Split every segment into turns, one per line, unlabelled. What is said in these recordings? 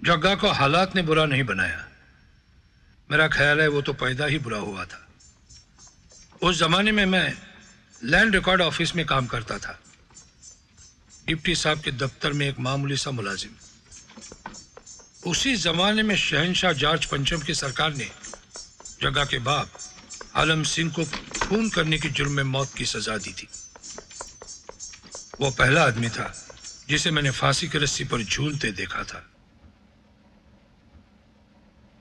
जग्गा को हालात ने बुरा नहीं बनाया। मेरा ख्याल है वो तो पैदा ही बुरा हुआ था। उस जमाने में मैं लैंड रिकॉर्ड ऑफिस में काम करता था, डिप्टी साहब के दफ्तर में एक मामूली सा मुलाजिम। उसी जमाने में शहंशाह जॉर्ज पंचम की सरकार ने जग्गा के बाप आलम सिंह को खून करने की जुर्म में मौत की सजा दी थी। वो पहला आदमी था जिसे मैंने फांसी की रस्सी पर झूलते देखा था।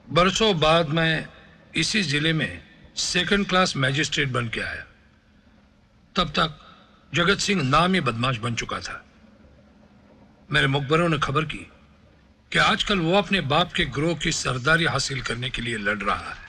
बरसों बाद मैं इसी जिले में सेकंड क्लास मैजिस्ट्रेट बन के आया। तब तक जगत सिंह नामी बदमाश बन चुका था। मेरे मुखबरों ने खबर की कि आजकल वो अपने बाप के गिरोह की सरदारी हासिल करने के लिए लड़ रहा है।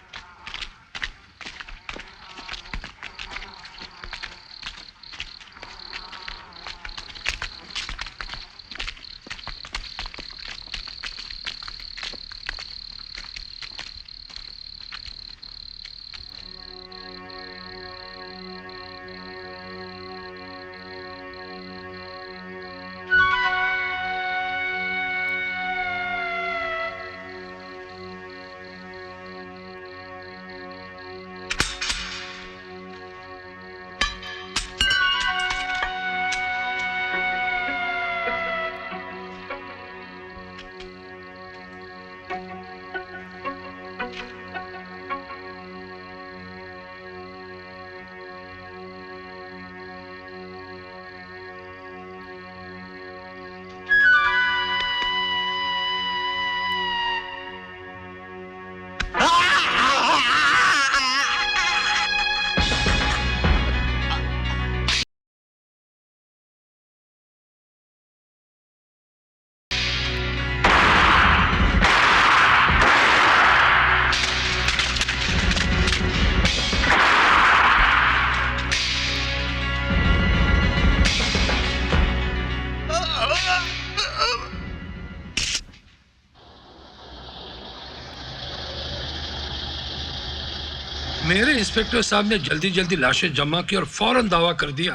मेरे इंस्पेक्टर साहब ने जल्दी जल्दी लाशें जमा की और फौरन दावा कर दिया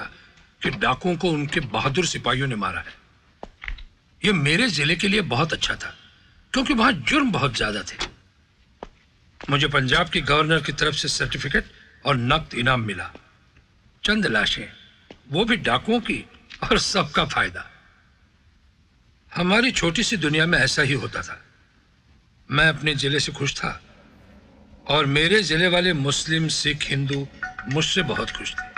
कि डाकुओं को उनके बहादुर सिपाहियों ने मारा है। यह मेरे जिले के लिए बहुत अच्छा था क्योंकि वहां जुर्म बहुत ज्यादा थे। मुझे पंजाब के गवर्नर की तरफ से सर्टिफिकेट और नकद इनाम मिला। चंद लाशें, वो भी डाकुओं की, और सबका फायदा। हमारी छोटी सी दुनिया में ऐसा ही होता था। मैं अपने जिले से खुश था और मेरे जिले वाले मुस्लिम, सिख, हिंदू मुझसे बहुत खुश थे।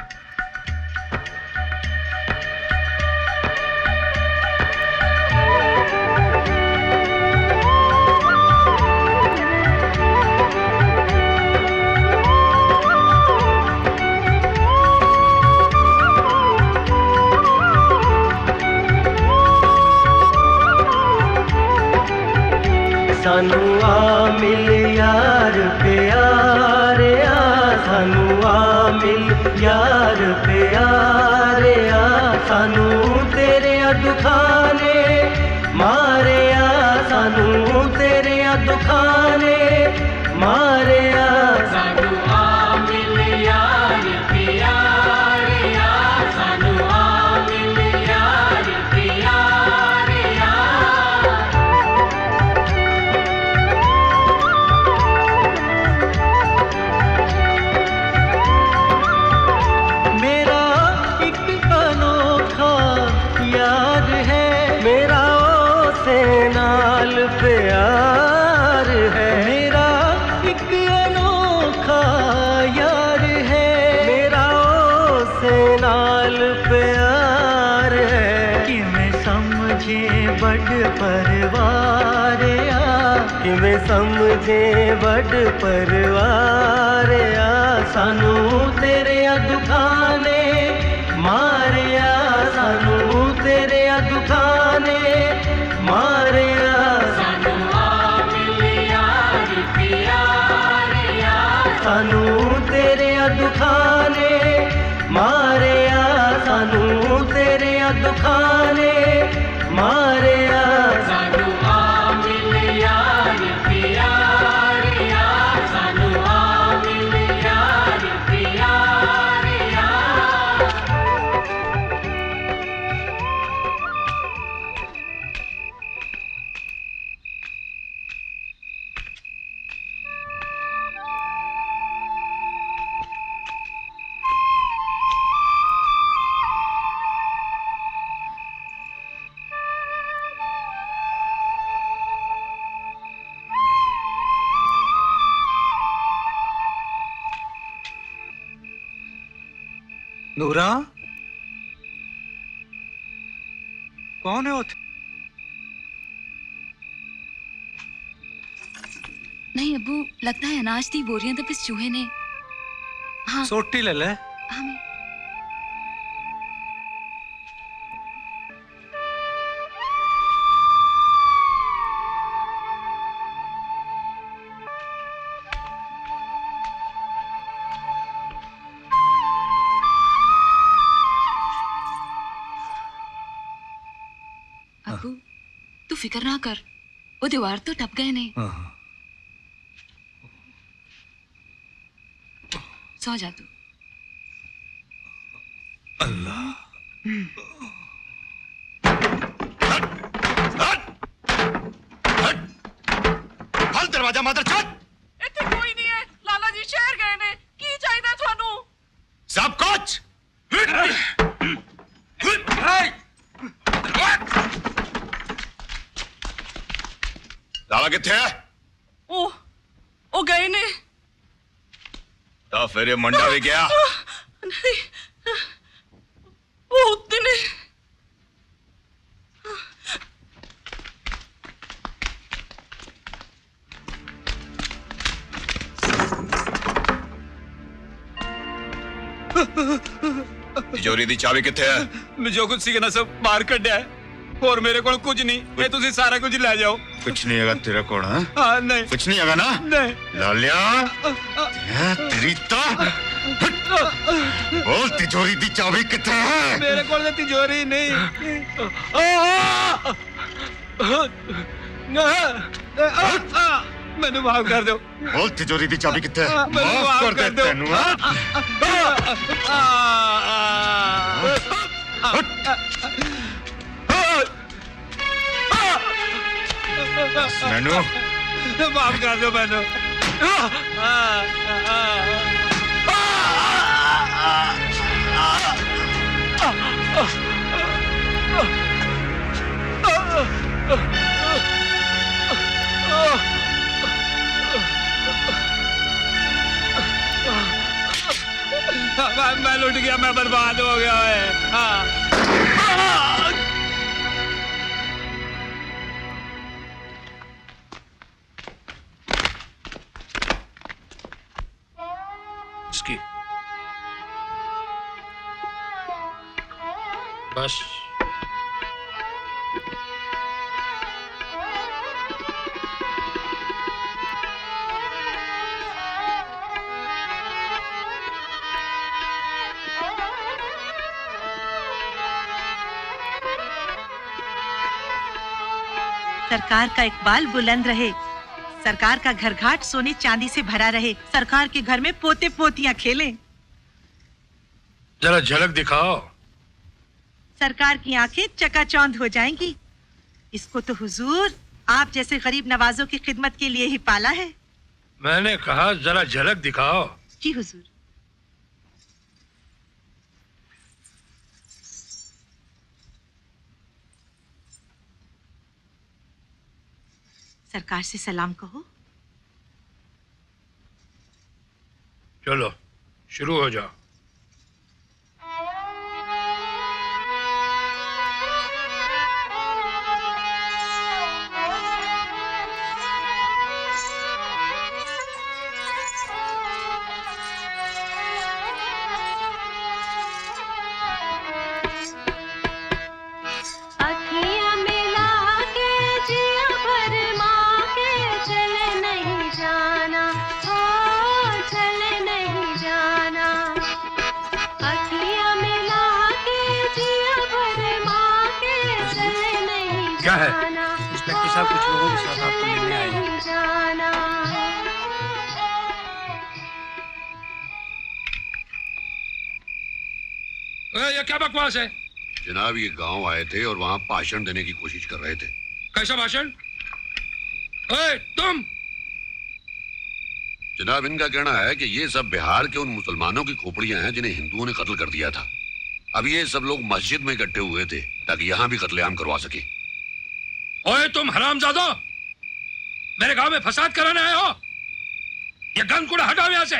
सानू आ मिल यार प्यारे आ, सानू आ मिल यार प्यारे आ, सानू तेरे दुखाने मारे आ, सानू तेरे दुखाने मारे आ, सानू आ मिल यार प्यारे आ, सानू आ मिल यार प्यारे आ। मेरा एक अनोखा यार है, मेरा उससे नाल प्यार है। मेरा एक अनोखा यार है, मेरा उससे नाल प्यार है। कि मैं समझे बड़ परवार आ, कि मैं समझे बड़ परवार आ, सानू तेरे दुखाने मारे आ, सानू तेरे दुखाने मारे आ, सानू आ मिल यार प्यारे आ, सानू तेरे दुखाने मारे आ, सानू तेरे दुखाने मारे आ, सानू आ मिल यार प्यारे आ, सानू आ मिल यार प्यारे आ।
नूरा, कौन है वो?
नहीं अबू, लगता है अनाज दी बोरियां तो पिस चूहे ने। हाँ
सोटी ले ले।
हमें अबू तू फिक्र ना कर, वो दीवार तो टप गए ने। सो जा तू।
हल दरवाजा मादर चौथ।
ਇੱਥੇ ਕੋਈ ਨਹੀਂ ਹੈ, ਲਾਲਾ ਜੀ ਸ਼ਹਿਰ ਗਏ ਨੇ। ਕੀ ਚਾਹੀਦਾ ਤੁਹਾਨੂੰ?
सब कुछ लाला किथे है?
ਉਹ ਗਏ ਨੇ।
तो फिर ये मंडा भी गया।
ਨਹੀਂ, ਉਹ ਉੱਤੇ ਨੇ।
तिजोरी दी चाबी किथे है?
जो कुछ सी ना सब बाहर कढ़िया है, और मेरे को कुछ नहीं। ये तुसी सारा कुछ ले जाओ।
कुछ नहीं होगा तेरा कौन है?
हाँ नहीं,
कुछ नहीं होगा ना?
नहीं।
लालिया तेरी तो बोल तिजोरी दी चाबी किथे है?
मेरे को तिजोरी नहीं। मैंने माफ कर दो।
बोल तिजोरी दी चाबी किथे है?
मैंने माफ कर
दे
दो।
तेनू, हाँ? मैनू
माफ कर दो मैनू। मैं लुट गया, मैं बर्बाद हो गया है। हाँ।
इसकी बस
सरकार का इकबाल बुलंद रहे, सरकार का घर घाट सोने चांदी से भरा रहे, सरकार के घर में पोते पोतियां खेलें,
जरा झलक दिखाओ।
सरकार की आंखें चकाचौंध हो जाएंगी। इसको तो हुजूर आप जैसे गरीब नवाजों की खिदमत के लिए ही पाला है।
मैंने कहा जरा झलक दिखाओ।
जी हुजूर। सरकार से सलाम कहो।
चलो शुरू हो जाओ। क्या है?
इंस्पेक्टर साहब कुछ लोगों के साथ आपको मिलने आए हैं।
ये क्या बकवास है?
जनाब ये गांव आए थे और वहां भाषण देने की कोशिश कर रहे थे।
कैसा भाषण? तुम?
जनाब इनका कहना है कि ये सब बिहार के उन मुसलमानों की खोपड़ियां हैं जिन्हें हिंदुओं ने कत्ल कर दिया था। अब ये सब लोग मस्जिद में इकट्ठे हुए थे ताकि यहां भी कत्लेआम करवा सके।
ओए तुम हरामजादो, मेरे गांव में फसाद कराने आए हो? ये गन कूड़ा हटाओ यहां से।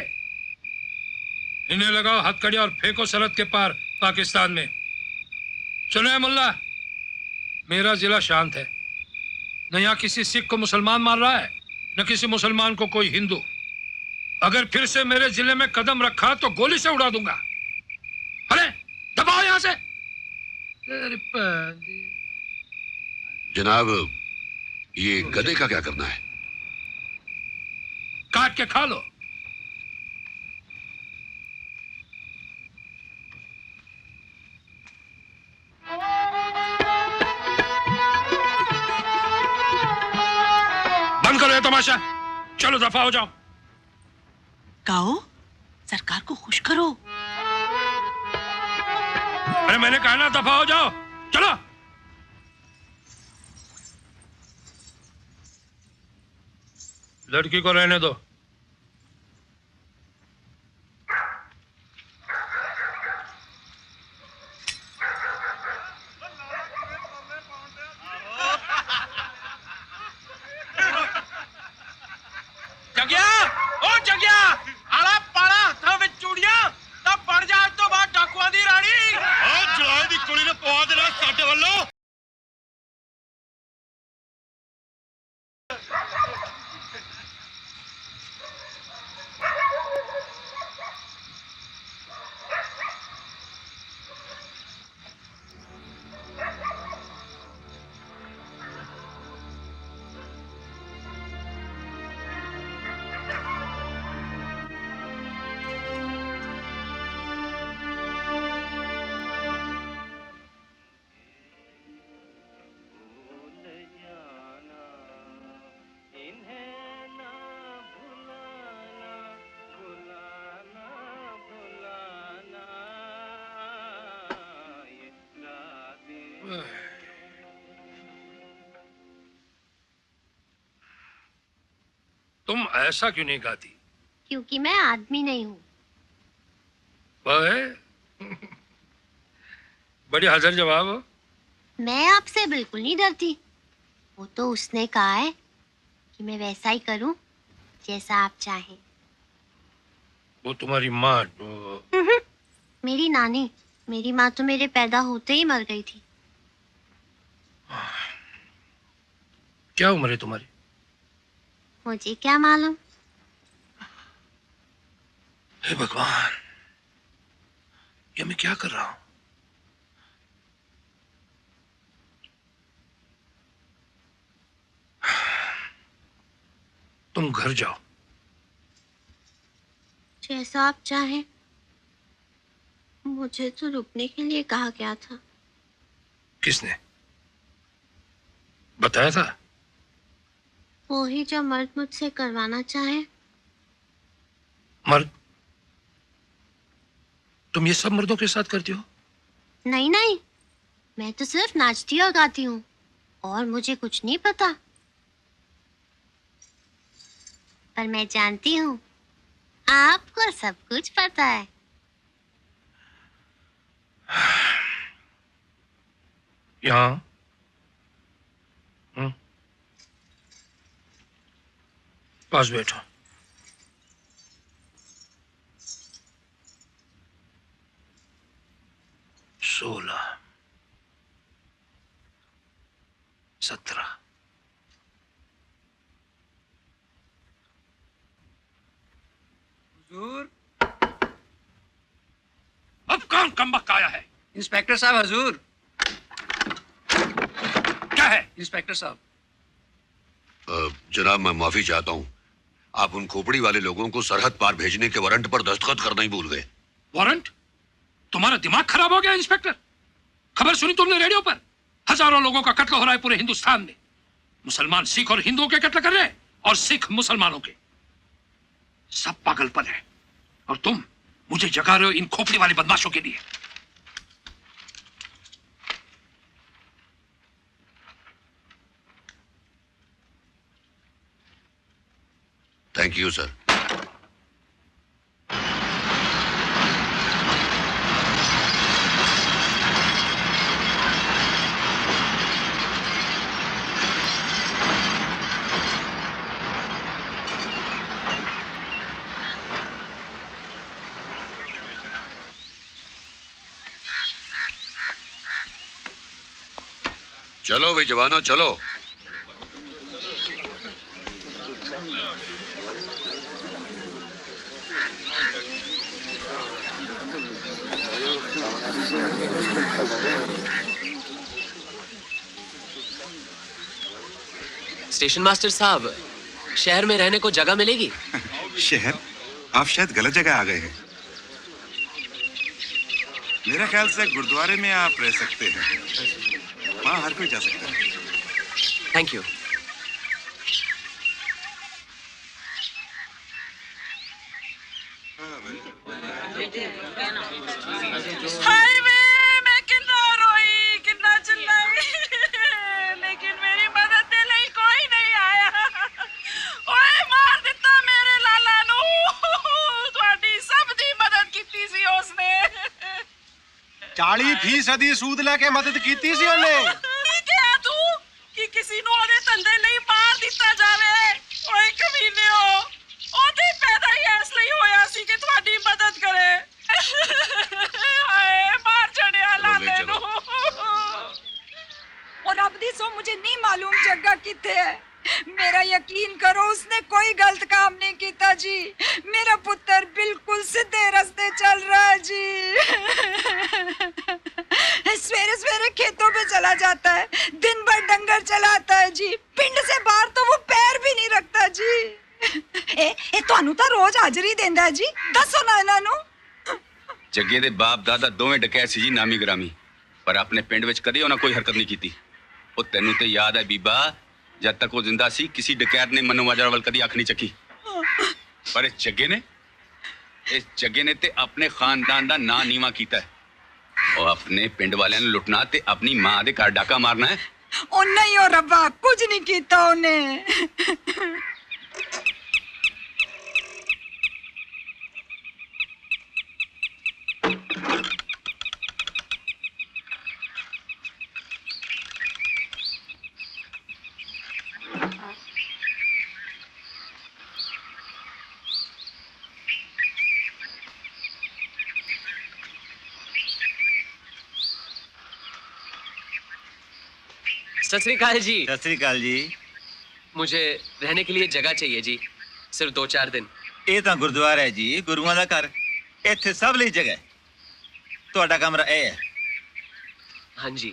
इन्हें लगाओ हथकड़ी और फेंको सरहद के पार पाकिस्तान में। सुनो है मुल्ला, मेरा जिला शांत है, न यहाँ किसी सिख को मुसलमान मार रहा है, न किसी मुसलमान को कोई हिंदू। अगर फिर से मेरे जिले में कदम रखा तो गोली से उड़ा दूंगा। अरे दबाओ यहां से।
जनाब, ये गधे का क्या करना है?
काट के खा लो। बंद करो ये तमाशा, चलो दफा हो जाओ।
गाओ, सरकार को खुश करो।
अरे मैंने कहा ना दफा हो जाओ, चलो। लड़की को रहने दो।
जगिया, ओ जगिया, आला पाला हत्थां विच चूड़ियां तां बण जा अज तो बाद डाकुआं दी राणी।
ओ जलाए दी कुड़ी ने पवा देना साडे वल्लों।
तुम ऐसा क्यों नहीं गाती?
क्योंकि मैं आदमी नहीं हूँ।
वह बड़ी हाजिर जवाब हो।
मैं आपसे बिल्कुल नहीं डरती। वो तो उसने कहा है कि मैं वैसा ही करूं जैसा आप चाहें।
वो तुम्हारी माँ
मेरी नानी, मेरी माँ तो मेरे पैदा होते ही मर गई थी।
क्या उम्र है तुम्हारी?
मुझे क्या मालूम।
हे भगवान, ये मैं क्या कर रहा हूं? तुम घर जाओ।
जैसा आप चाहें। मुझे तो रुकने के लिए कहा गया था।
किसने बताया था?
वही जो मर्द मुझसे करवाना चाहे।
मर्द? तुम ये सब मर्दों के साथ करती हो?
नहीं नहीं, मैं तो सिर्फ नाचती और गाती हूँ और मुझे कुछ नहीं पता। पर मैं जानती हूँ आपको सब कुछ पता है।
यहाँ पास बैठो। सोलह, 17।
हुजूर,
अब कौन कमबख्त आया है?
इंस्पेक्टर साहब हुजूर।
क्या है?
इंस्पेक्टर साहब,
जनाब, मैं माफी चाहता हूँ। आप उन खोपड़ी वाले लोगों को सरहद पार भेजने के वारंट पर दस्तखत करना ही भूल गए।
वारंट? तुम्हारा दिमाग खराब हो गया इंस्पेक्टर? खबर सुनी तुमने रेडियो पर? हजारों लोगों का कत्ल हो रहा है पूरे हिंदुस्तान में। मुसलमान सिख और हिंदुओं के कत्ल कर रहे हैं और सिख मुसलमानों के। सब पागलपन है और तुम मुझे जगा रहे हो इन खोपड़ी वाले बदमाशों के लिए।
Thank you sir. चलो भाई जवानों चलो।
स्टेशन मास्टर साहब, शहर में रहने को जगह मिलेगी?
शहर? आप शायद गलत जगह आ गए हैं। मेरा ख्याल से गुरुद्वारे में आप रह सकते हैं, वहाँ हर कोई जा सकता है।
Thank you.
हाय मैं कितना रोई, कितना चिल्लाई, लेकिन मेरी मदद के लिए कोई नहीं आया। ओए मार दिता मेरे लाला नू, ਤੁਹਾਡੀ ਸਭ ਦੀ ਮਦਦ ਕੀਤੀ ਸੀ ਉਸਨੇ।
40% ਸੂਦ ਲੈ ਕੇ ਮਦਦ ਕੀਤੀ ਸੀ ਉਹਨੇ।
ਕਿਹਾ ਤੂੰ ਕਿ ਕਿਸੇ ਨੂੰ ਉਹਦੇ ਧੰਦੇ ਲਈ ਮਾਰ ਦਿੱਤਾ ਜਾਵੇ? ਓਏ ਕਮੀਨਿਓ, ਉਹਦੇ ਪੈਦਾ ਹੀ ਇਸ ਲਈ ਹੋਇਆ ਸੀ ਕਿ ਤੁਹਾਡੀ ਮਦਦ ਕਰੇ। ਹਾਏ ਮਾਰ ਛੜਿਆ ਲਾਲੇ ਨੂੰ।
और अब दी सो मुझे नहीं मालूम जगह किथे है। मेरा यकीन करो उसने कोई गलत काम नहीं किया जी। मेरा पुत्र बिल्कुल सीधे रास्ते चल रहा है जी। सवेरे सवेरे खेतों पे चला जाता है, दिन भर डंगर चलाता है जी। पिंड से बाहर तो वो पैर भी नहीं रखता जी। ए ਤੁਹਾਨੂੰ ਤਾਂ ਰੋਜ਼ ਹਾਜ਼ਰੀ ਦਿੰਦਾ ਜੀ, ਦੱਸੋ ਨਾ ਇਹਨਾਂ ਨੂੰ।
ਜੱਗੇ ਦੇ ਬਾਪ ਦਾਦਾ ਦੋਵੇਂ ਡਕੈਤ ਸੀ ਜੀ, ਨਾਮੀ ਗ੍ਰਾਮੀ, ਪਰ ਆਪਣੇ ਪਿੰਡ ਵਿੱਚ ਕਦੇ ਉਹਨਾਂ ਕੋਈ ਹਰਕਤ ਨਹੀਂ ਕੀਤੀ। ਉਹ ਤੈਨੂੰ ਤੇ ਯਾਦ ਹੈ ਬੀਬਾ, ਜਦ ਤੱਕ ਉਹ ਜ਼ਿੰਦਾ ਸੀ ਕਿਸੇ ਡਕੈਤ ਨੇ ਮਨੂ ਮਾਜਰਾ ਵੱਲ ਕਦੀ ਅੱਖ ਨਹੀਂ ਚੱਕੀ। ਪਰ ਇਸ ਜੱਗੇ ਨੇ ਤੇ ਆਪਣੇ ਖਾਨਦਾਨ ਦਾ ਨਾਂ ਨੀਵਾਂ ਕੀਤਾ ਹੈ। ਉਹ ਆਪਣੇ ਪਿੰਡ ਵਾਲਿਆਂ ਨੂੰ ਲੁੱਟਣਾ ਤੇ ਆਪਣੀ ਮਾਂ ਦੇ ਘਰ ਡਾਕਾ ਮਾਰਨਾ ਹੈ।
ਉਹ ਨਹੀਂ ਹੋ ਰੱਬਾ, ਕੁਝ ਨਹੀਂ ਕੀਤਾ ਉਹਨੇ।
सत श्री अकाल जी।
सत श्री अकाल जी।
मुझे रहने के लिए जगह चाहिए जी, सिर्फ 2-4 दिन।
ਇਹ ਤਾਂ ਗੁਰਦੁਆਰਾ ਹੈ ਜੀ, ਗੁਰੂਆਂ ਦਾ ਘਰ। ਇੱਥੇ ਸਭ ਲਈ ਜਗ੍ਹਾ ਹੈ। ਤੁਹਾਡਾ ਕਮਰਾ ਇਹ ਹੈ?
हाँ जी।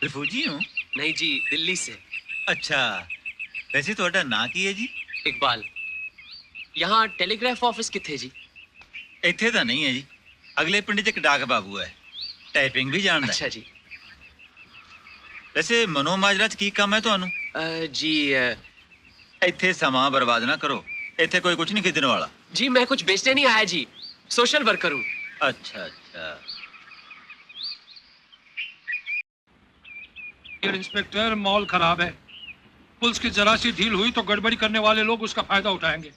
रिफ्यूजी हो?
नहीं जी, दिल्ली से।
अच्छा, वैसे ਤੁਹਾਡਾ ਨਾਂ ਕੀ ਹੈ ਜੀ?
इकबाल। यहाँ टेलीग्राफ ऑफिस किथे जी?
ਇੱਥੇ ਤਾਂ ਨਹੀਂ ਹੈ ਜੀ, ਅਗਲੇ ਪਿੰਡ 'ਚ ਇੱਕ ਡਾਕ ਬਾਬੂ ਹੈ, ਟਾਈਪਿੰਗ ਵੀ ਜਾਣਦਾ।
अच्छा जी।
ਵੈਸੇ ਮਨੋ ਮਾਜਰਾ 'ਚ ਕੀ ਕੰਮ ਹੈ ਤੁਹਾਨੂੰ?
जी
ਇੱਥੇ ਸਮਾਂ ਬਰਬਾਦ ਨਾ ਕਰੋ, ਇੱਥੇ ਕੋਈ ਕੁਝ ਨਹੀਂ ਖਰੀਦਣ ਵਾਲਾ।
जी मैं कुछ बेचने नहीं आया जी, सोशल वर्कर हूँ।
अच्छा अच्छा।
इंस्पेक्टर, मॉल खराब है, पुलिस की जरा सी ढील हुई तो गड़बड़ी करने वाले लोग उसका फायदा उठाएंगे।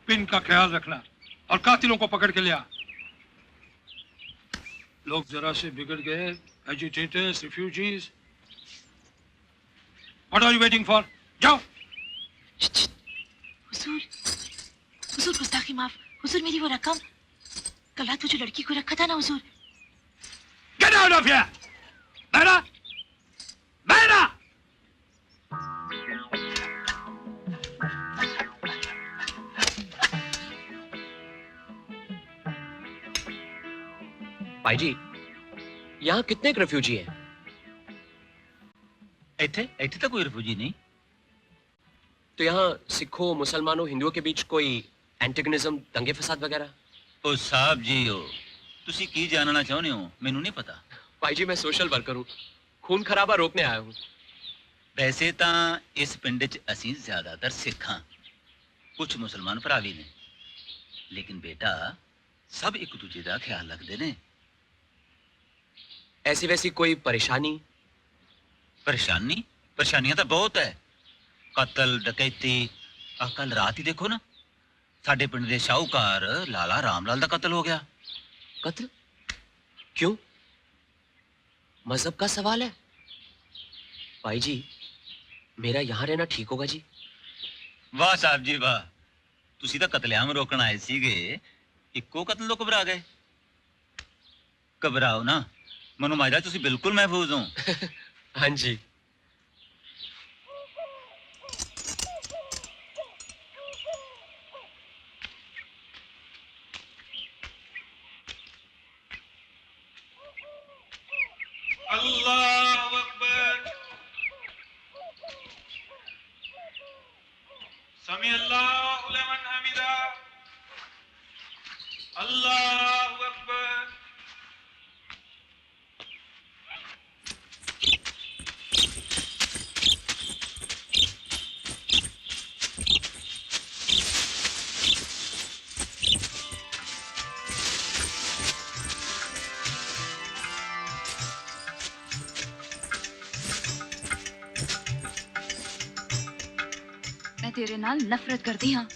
पिन का ख्याल रखना और कातिलों को पकड़ के लिया। लोग जरा से बिगड़ गए, agitators, refugees. What are you waiting for? जाओ।
हुजूर, हुजूर गुस्ताखी माफ। हुजूर मेरी वो रकम कल रात वो जो लड़की को रखा था ना हुजूर।
Get out of here! Mera! Mera!
भाई जी, यहाँ कितने रेफ्यूजी हैं?
ਇੱਥੇ ਤਾਂ ਕੋਈ ਰਿਫਿਊਜੀ ਨਹੀਂ।
तो यहाँ सिखों, मुसलमानों, हिंदुओं के बीच कोई एंटेगनिज्म, दंगे फसाद वगैरह?
ਉਹ ਸਾਹਿਬ ਜੀ, ਤੁਸੀਂ ਕੀ ਜਾਣਨਾ ਚਾਹੁੰਦੇ ਹੋ? ਮੈਨੂੰ ਨਹੀਂ ਪਤਾ।
भाई जी मैं सोशल वर्कर हूँ, खून खराबा रोकने आया हूँ।
ਵੈਸੇ ਤਾਂ ਇਸ ਪਿੰਡ 'ਚ ਅਸੀਂ ਜ਼ਿਆਦਾਤਰ ਸਿੱਖ ਹਾਂ, ਕੁਝ ਮੁਸਲਮਾਨ ਭਰਾ ਵੀ ਨੇ, ਲੇਕਿਨ ਬੇਟਾ ਸਭ ਇੱਕ ਦੂਜੇ ਦਾ ਖਿਆਲ ਰੱਖਦੇ ਨੇ।
ऐसी वैसी कोई परेशानी?
ਪਰੇਸ਼ਾਨੀਆਂ ਤਾਂ ਬਹੁਤ ਹੈ। ਕਤਲ, ਡਕੈਤੀ। ਆਹ ਕੱਲ ਰਾਤ ਹੀ ਦੇਖੋ ਨਾ, ਸਾਡੇ ਪਿੰਡ ਦੇ ਸ਼ਾਹੂਕਾਰ ਲਾਲਾ ਰਾਮ ਲਾਲ ਦਾ ਕਤਲ ਹੋ ਗਿਆ।
कत्ल? क्यों? मजहब का सवाल है? भाई जी मेरा यहाँ रहना ठीक होगा जी?
ਵਾਹ ਸਾਹਿਬ ਜੀ ਵਾਹ, ਤੁਸੀਂ ਤਾਂ ਕਤਲੇਆਮ ਰੋਕਣ ਆਏ ਸੀਗੇ, ਇੱਕੋ ਕਤਲ ਤੋਂ ਘਬਰਾ ਗਏ। ਘਬਰਾਓ ਨਾ, ਮਨੂ ਮਾਜਰਾ ਤੁਸੀਂ ਬਿਲਕੁਲ ਮਹਿਫੂਜ਼ ਹੋ।
हाँ जी।
अल्लाहु अकबर। समी अल्लाहु लिमन हमिदा। अल्लाहु अकबर।
मैं तेरे नाल नफरत करती हाँ।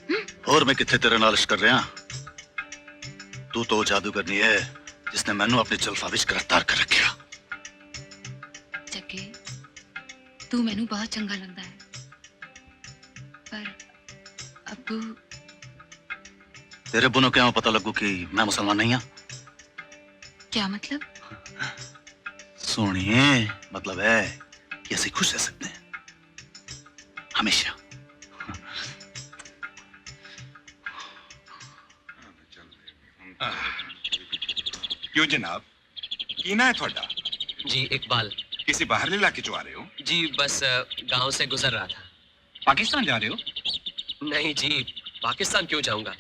और मैं कितने तेरे नालिश कर रहा तू तो जादूगर नहीं है जिसने मैनू अपने चलफा विच गिरफ्तार कर रखा।
जगे तू मैनू बहुत चंगा लगता है पर अब्बू
तेरे बुनो क्या पता लगू कि मैं मुसलमान नहीं हाँ।
क्या मतलब?
सुनिए मतलब है कि ऐसे खुश रह सकते हैं हमेशा।
क्यों जनाब कीना है थोड़ा?
जी इकबाल।
किसी बाहरले इलाके चो आ रहे हो?
जी बस गांव से गुजर रहा था।
पाकिस्तान जा रहे हो?
नहीं जी, पाकिस्तान क्यों जाऊंगा?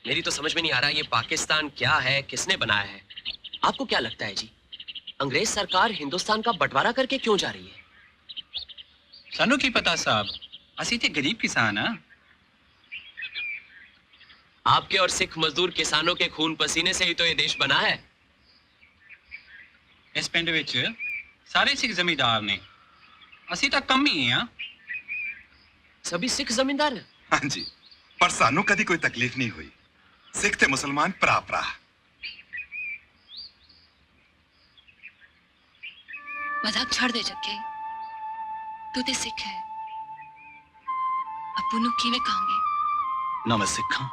मेरी तो समझ में नहीं आ रहा ये पाकिस्तान क्या है, किसने बनाया है? आपको क्या लगता है जी, अंग्रेज सरकार हिंदुस्तान का बंटवारा करके क्यों जा रही है?
सानू की पता साहब, असी ते गरीब किसान हाँ।
आपके और सिख मजदूर किसानों के खून पसीने से ही तो ये देश बना है।
इस पिंड विच सारे सिख जमींदार ने, असी तो कम ही हैं।
सभी सिख जमींदार हैं?
हाँ जी, पर सानू कदी कोई तकलीफ नहीं हुई। सिख ते मुसलमान भरा भरा।
मजाक छड़ दे जगे, तू ते सिख है, अब्बू नु किवें कहांगे?
ना मैं सिख हाँ,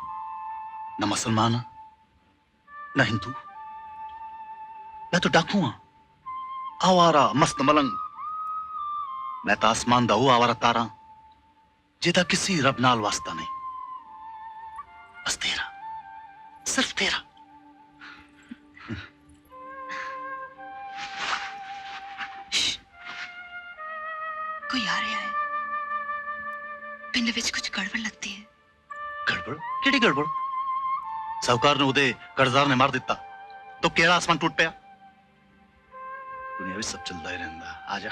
ना मुसलमान हाँ, ना हिंदू। मैं तो डाकू हाँ, आवारा मस्त मलंग। मैं तो आसमान दा हूँ आवारा तारा जिदा किसी रब नाल वास्ता नहीं, बस तेरा, सिर्फ तेरा।
कोई आ रहा है, पिंड विच कुछ गड़बड़ लगती है।
गड़बड़? केड़ी गड़बड़? साहूकार ने उदे कर्जदार ने मार दिता तो केड़ा आसमान टूट पाया? दुनिया में सब चलता ही रहता। आजा।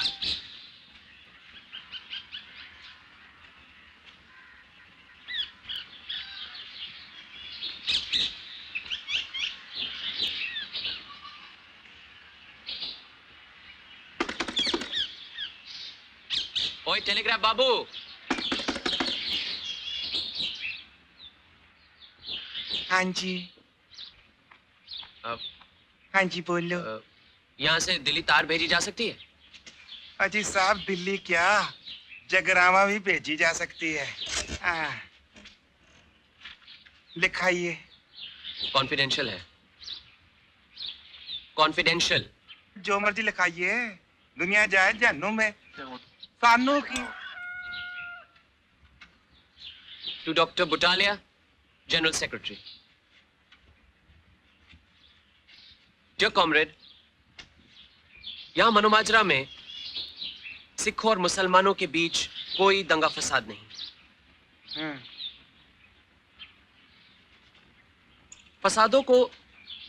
ओए टेलीग्राफ बाबू।
हाँ जी। हाँ जी बोलो।
यहाँ से दिल्ली तार भेजी जा सकती है?
अजी साहब दिल्ली क्या, जगरावा भी भेजी जा सकती है। लिखाइए।
कॉन्फिडेंशियल है। कॉन्फिडेंशियल।
जो मर्जी लिखाइए, दुनिया जाए जहन्नुम में। सानू की।
To doctor Butalia, general secretary. Dear comrade, यहां मनोमाजरा में सिखों और मुसलमानों के बीच कोई दंगा फसाद नहीं। फसादों को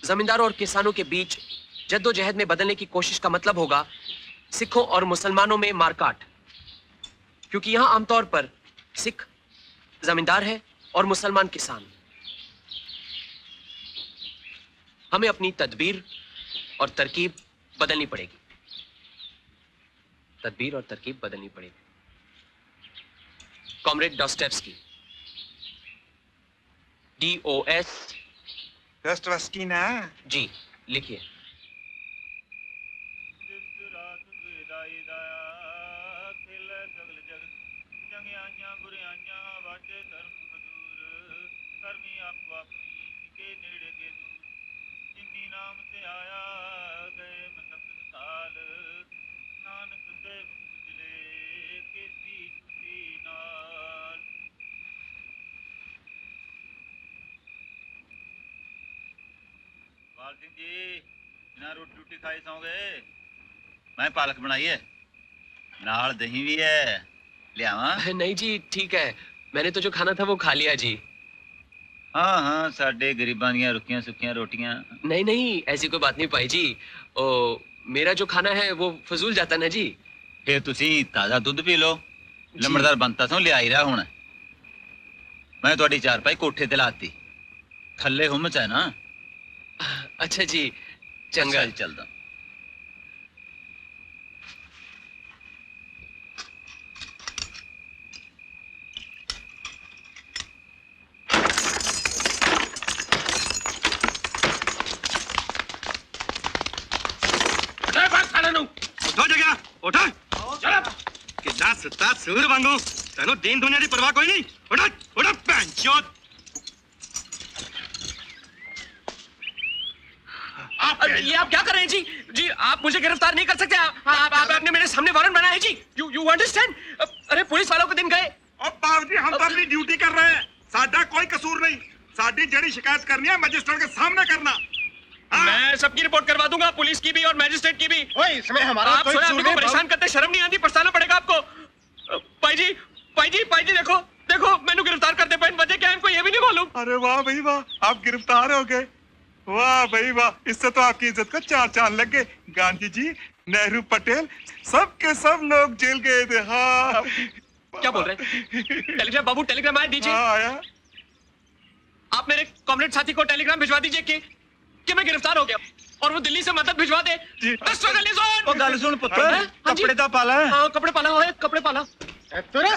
जमींदारों और किसानों के बीच जद्दोजहद में बदलने की कोशिश का मतलब होगा सिखों और मुसलमानों में मारकाट, क्योंकि यहां आमतौर पर सिख जमींदार है और मुसलमान किसान। हमें अपनी तदबीर और तरकीब बदलनी पड़ेगी। तदबीर और तरकीब बदलनी पड़ेगी। Comrade डॉस्टेव्स्की, DOS।
डॉस्टेव्स्की ना?
जी लिखिए।
पाल सिंह जी बिना रोटी रोटी खाई सौंगे मैं पालक बनाई है नाल दही भी है लियावा
नहीं जी ठीक है मैंने तो जो खाना था वो खा लिया जी
हाँ हाँ साडे गरीबां दियां रुकियां सुकियां रोटियां
नहीं नहीं ऐसी कोई बात नहीं पाई जी ओ मेरा जो खाना है वो फजूल जाता ना जी
फिर तुसी ताजा दूध पी लो लंबड़दार बनता सो लिया ही रहा हुण मैं तुहाडी चारपाई कोठे ते लाती थल्ले हुम्म च है ना
अच्छा जी चंगा
जी चलदा
उठो जगह उठो चलो कितना सत्ता सूर वांगू तेनों दीन दुनिया की परवाह कोई नहीं उठो उठो पैंचोद
ये आप क्या कर रहे हैं जी जी आप मुझे गिरफ्तार नहीं कर सकते आपने मेरे सामने वारंट बनाया है जी यू अंडरस्टैंड अरे पुलिस वालों के दिन गए
और बाबू जी हम तो अपनी ड्यूटी कर रहे हैं साडा कोई कसूर नहीं साडी जड़ी शिकायत करनी है मजिस्ट्रेट के सामने करना
मैं सबकी रिपोर्ट करवा दूंगा पुलिस की भी और मैजिस्ट्रेट की भी
ओए इसमें हमारा
आप स्वयं अपने को परेशान करते शर्म नहीं आती पछताना पड़ेगा आपको भाई जी देखो देखो मैंने गिरफ्तार करते पे वजह क्या है इनको ये भी नहीं मालूम
अरे वाह भाई वाह आप गिरफ्तार हो गए वाह भाई वाह इससे तो आपकी इज्जत को चार चांद लग गए गांधी जी नेहरू पटेल सब के सब लोग जेल गए थे हाँ
क्या बोल रहे हैं टेलीग्राम बाबू टेलीग्राम आया दीजिए
हाँ आया
आप मेरे कॉमरेड साथी को टेलीग्राम भिजवा दीजिए कि मैं गिरफ्तार हो गया और वो दिल्ली से मदद भिजवा दे
ओ गल सुन पुत्र कपड़े दा पाला है
हाँ कपड़े पाला है कपड़े पाला
तुरा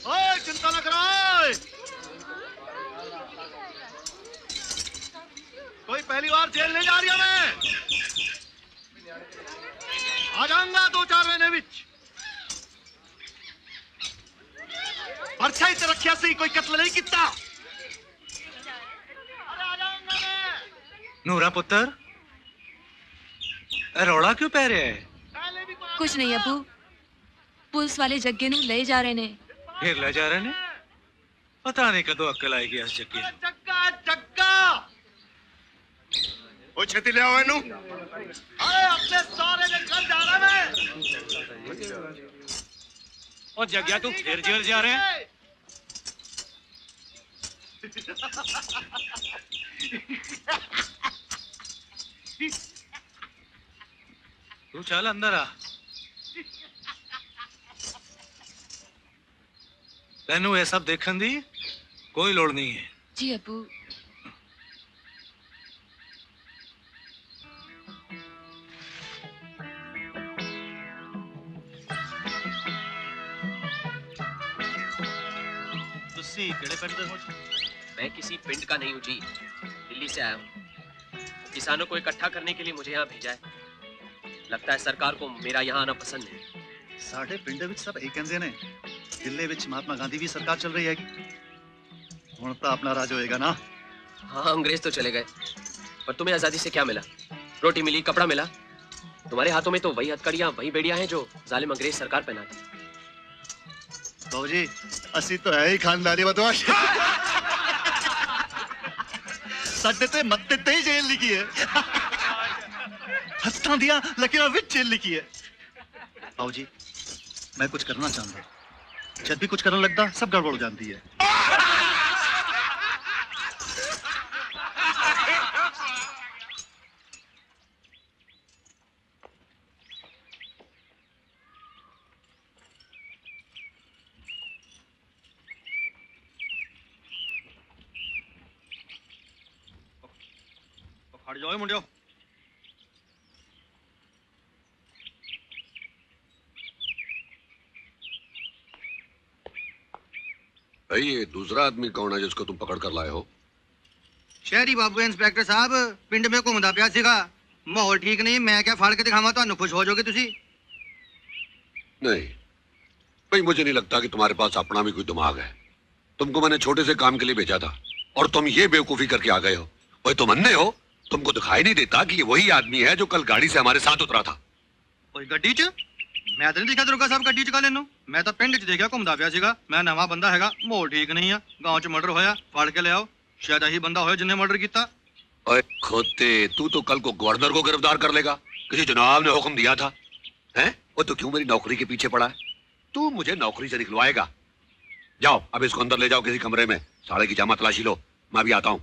ओए चिंता न करो कोई पहली बार जेल नहीं जा रही मैं आ जाऊंगा 2-4 महीने विच परछा ही तो रखिया सी कोई कत्ल नहीं किता नूरा पुत्र रौला क्यों पै रहा है
कुछ नहीं अबू पुलिस वाले जग्गे नू ले जा रहे ने
फिर ले जा रहे ने पता नहीं कदों अक्ल आएगी इस जग्गे
जग्गा जग्गा ओ छेती ले आओ इनू
अरे अपने सारे ने घर जा रहा मैं ओ जग्गा तू फिर जेल जा रहे हैं तू चल अंदर आ तेनू ये सब देखने दी कोई लोड़ नहीं है
जी अबू
मैं किसी पिंड का नहीं हूँ जी दिल्ली से आया हूँ किसानों को इकट्ठा करने के लिए मुझे यहाँ भेजा है लगता है सरकार को मेरा यहाँ आना पसंद है
साढ़े पिंड विच सब एक कहंदे ने दिल्ली विच महात्मा गांधी भी सरकार चल रही है हुण तो अपना राज होएगा ना
हाँ अंग्रेज तो चले गए पर तुम्हें आजादी से क्या मिला रोटी मिली कपड़ा मिला तुम्हारे हाथों में तो वही हथकड़ियां वही बेड़ियां हैं जो जालिम अंग्रेज सरकार पहनाती
बाबूजी असी तो है ही खानदानी बदमाश साडे ते मत्ते ते ही जेल लिखी है हत्थां दियां लकीरां विच जेल लिखी है बाबूजी मैं कुछ करना चाहता जब भी कुछ करने लगता सब गड़बड़ हो जाती है
खड़ जाओ मुंडियो
भाई ये दूसरा आदमी कौन है जिसको तुम पकड़ कर लाए हो
शहरी बाबू इंस्पेक्टर साहब पिंड में घूमदा पिया सीगा माहौल ठीक नहीं मैं क्या फाड़ के दिखावा तो खुश हो जाओगे तुसी
नहीं भाई मुझे नहीं लगता कि तुम्हारे पास अपना भी कोई दिमाग है तुमको मैंने छोटे से काम के लिए भेजा था और तुम ये बेवकूफी करके आ गए हो। ओए तुम अन्ने हो? तुमको दिखाई नहीं देता कि ये वही आदमी है जो कल गाड़ी से हमारे साथ उतरा था?
ओए गड्डी च मैं तो नहीं देखा दरोगा साहब गड्डी चका लेनो। मैं तो पिंड च देखा घूमदा पिया सीगा। मैं नवा बंदा हैगा, माहौल ठीक नहीं है, गांव च मर्डर होया, फड़ के ले आओ। शायद यही बंदा होया जिन्ने मर्डर किया।
ओए खोते, तू तो कल को गवर्नर को गिरफ्तार कर लेगा। किसी जनाब ने हुक्म दिया था। हैं? वो तो क्यों मेरी नौकरी के पीछे पड़ा है? तू मुझे नौकरी से निकलवाएगा? जाओ अब इसको अंदर ले जाओ किसी कमरे में, साले की जामा तलाशी लो, मैं भी आता हूं।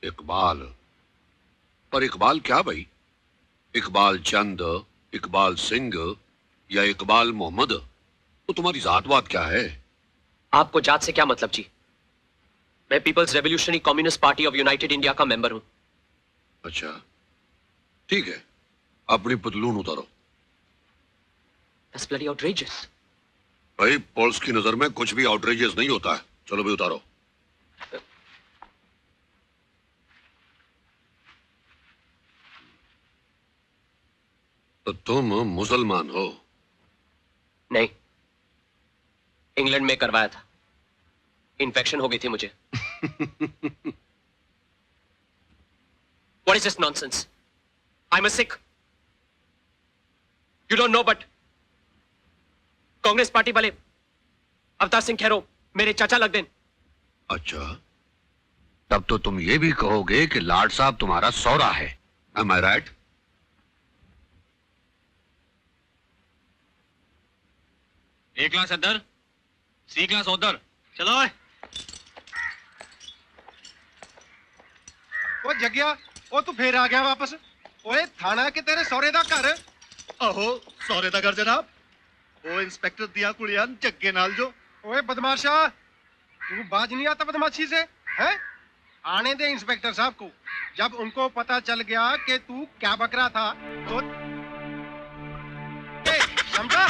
इकबाल। पर इकबाल क्या भाई? इकबाल चंद, इकबाल सिंह या इकबाल मोहम्मद? तो तुम्हारी जात बात क्या है?
आपको जात से क्या मतलब जी? मैं people's revolutionary communist party of united India का मेंबर हूं।
अच्छा ठीक है, अपनी पतलून उतारो।
That's bloody outrageous.
भाई पुलिस की नजर में कुछ भी आउटरेजियस नहीं होता है। चलो भी उतारो। तो तुम मुसलमान हो?
नहीं, इंग्लैंड में करवाया था, इन्फेक्शन हो गई थी मुझे। What is this nonsense? I'm a Sikh. You don't know, but Congress party वाले अवतार सिंह खैरो मेरे चाचा लगते हैं।
अच्छा, तब तो तुम ये भी कहोगे कि लाड साहब तुम्हारा सौरा है। Am I right?
A class अंदर, सी क्लास उधर। चलो
ओ जगिया, ओ तू फिर आ गया वापस? ओए थाना के तेरे सौरे दा घर?
आहो सौरे दा घर जनाब। ओ इंस्पेक्टर दिया कुड़ियां जग्गे नाल जो।
ओए बदमाशा, तू बाज नहीं आता बदमाशी से? हैं? आने दे इंस्पेक्टर साहब को। जब उनको पता चल गया कि तू क्या बकरा था तो समझा?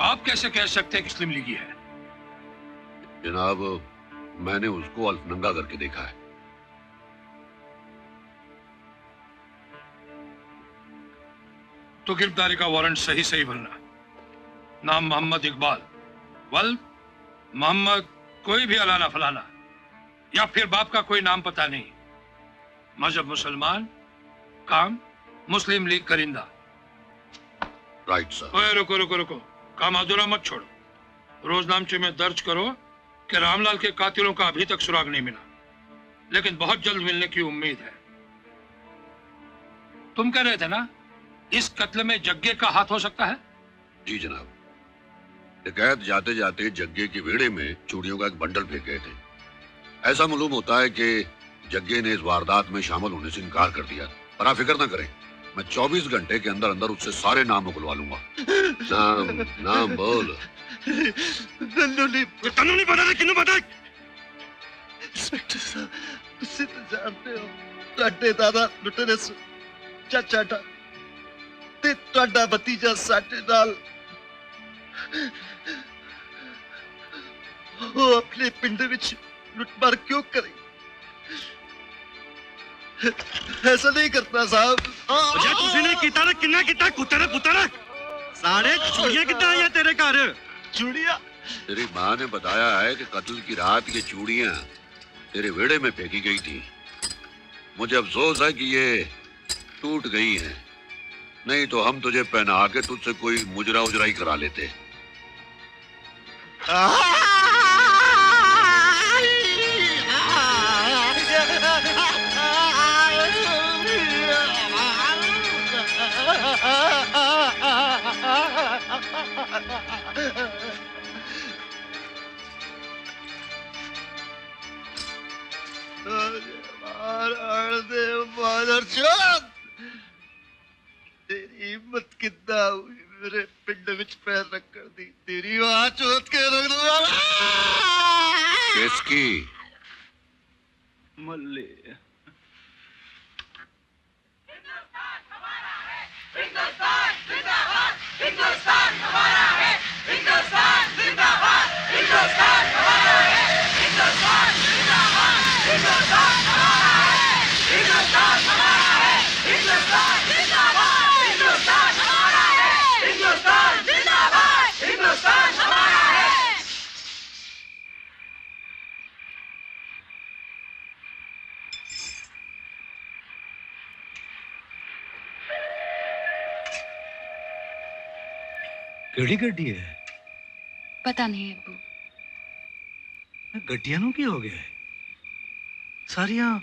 आप कैसे कह सकते हैं कि मुस्लिम लीगी है?
जनाब, मैंने उसको अल्फनंगा करके देखा है।
तो गिरफ्तारी का वारंट सही सही भरना। नाम मोहम्मद इकबाल, वल मोहम्मद कोई भी अलाना फलाना, या फिर बाप का कोई नाम पता नहीं, मजहब मुसलमान, काम मुस्लिम लीग करिंदा।
Right sir.
ओए रुको रुको रुको, काम अधूरा मत छोड़ो। रोजनामचे में दर्ज करो कि रामलाल के कातिलों का अभी तक सुराग नहीं मिला, लेकिन बहुत जल्द मिलने की उम्मीद है। तुम कह रहे थे ना इस कत्ल में जग्गे का हाथ हो सकता है?
जी जनाब, डकैत जाते जाते जग्गे के वेड़े में चूड़ियों का एक बंडल फेंक गए थे। ऐसा मालूम होता है कि जग्गे ने इस वारदात में शामिल होने से इनकार कर दिया। पर आप फिक्र ना करें, मैं 24 घंटे के अंदर अंदर उससे सारे नाम उगलवा लूंगा। नाम नाम बोल।
तन्नू नहीं पता, किन्नू पता? इंस्पेक्टर साहब, तुसी तो जानते हो ਤੁਹਾਡੇ ਦਾਦਾ ਲੁੱਟੇ ਚਾਚਾ टा ਤੇ ਤੁਹਾਡਾ ਭਤੀਜਾ ਸਾਡੇ ਨਾਲ ਉਹ ਆਪਣੇ ਪਿੰਡ ਵਿੱਚ ਲੁੱਟਮਾਰ क्यों करे? ऐसा नहीं करता साहब।
ਜੇ ਤੁਸੀਂ ਨੇ ਕੀਤਾ ਨਾ ਕਿੰਨਾ ਕੀਤਾ ਕੁੱਤੇ ਨੇ ਪੁੱਤਰ सारे चूड़ियां कितना आई तेरे घर?
चूड़ियां?
तेरी माँ ने बताया है कि कत्ल की रात ये चूड़ियां तेरे वेड़े में फेंकी गई थी। मुझे अफसोस है कि ये टूट गई हैं, नहीं तो हम तुझे पहना के तुझसे कोई मुजरा उजराई करा लेते।
तेरी हिम्मत कितना हुई मेरे पिंड विच पैर रखने दी? तेरी वहां चोट के रख दूंगा।
किसकी?
मल्ले
हिंदुस्तान हमारा है, हिंदुस्तान जिंदाबाद, हिंदुस्तान हमारा है, हिंदुस्तान जिंदाबाद, हिंदुस्तान हमारा है, हिंदुस्तान हमारा है, हिंदुस्तान जिंदाबाद, हिंदुस्तान हमारा है, हिंदुस्तान जिंदाबाद, हिंदुस्तान हमारा है।
केड़ी गड्डी है?
पता नहीं अब्बू।
गड्डियां नू की हो गया है? सारियां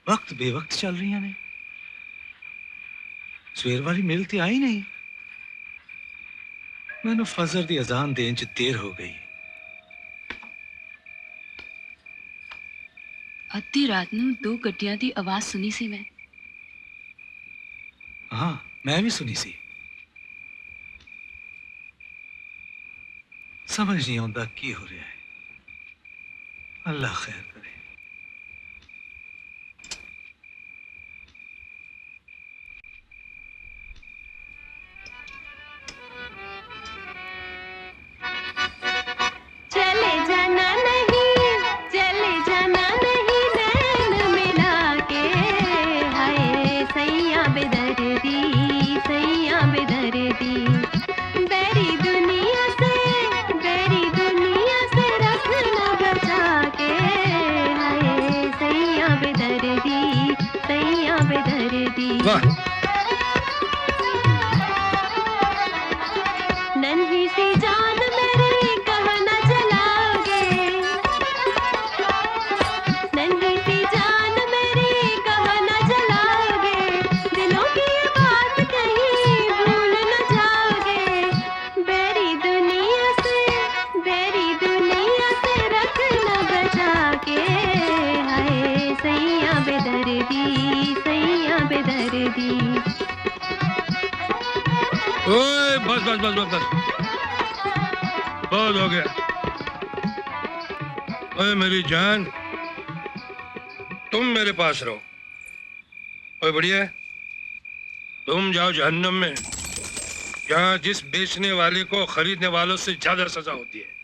वक्त बेवक्त चल रही ने। सवेर वाली मेल ते आई नहीं। मैनू फजर दी अजान देन च देर हो गई।
अद्धी रात नू दो गड्डियां दी आवाज सुनी सी मैं।
हाँ, मैं भी सुनी सी। समझ नहीं आता की हो रहा है। अल्लाह खैर करे।
चले जाना नहीं, चले जाना नहीं नैन मिला के, हाय सैया बेदर्दी, सैया बेदर्दी, बेरी दुनिया से रखना बचा के, हाय सैया बेदर्दी, सैया बेदर्दी। नन्ही सी जान मेरी कहाँ न चलाओगे, नन्ही सी जान मेरी कहाँ न चलाओगे, दिलों की ये बात कहीं भूल न जाओगे, बेरी दुनिया से रखना बचा के, हाय सैया बेदर्दी, सैया बेदर्दी।
ओए बस बस बस बस बस, बहुत हो गया। ओए मेरी जान, तुम मेरे पास रहो। ओए बढ़िया है, तुम जाओ जहन्नम में, जहाँ जिस बेचने वाले को खरीदने वालों से ज्यादा सजा होती है।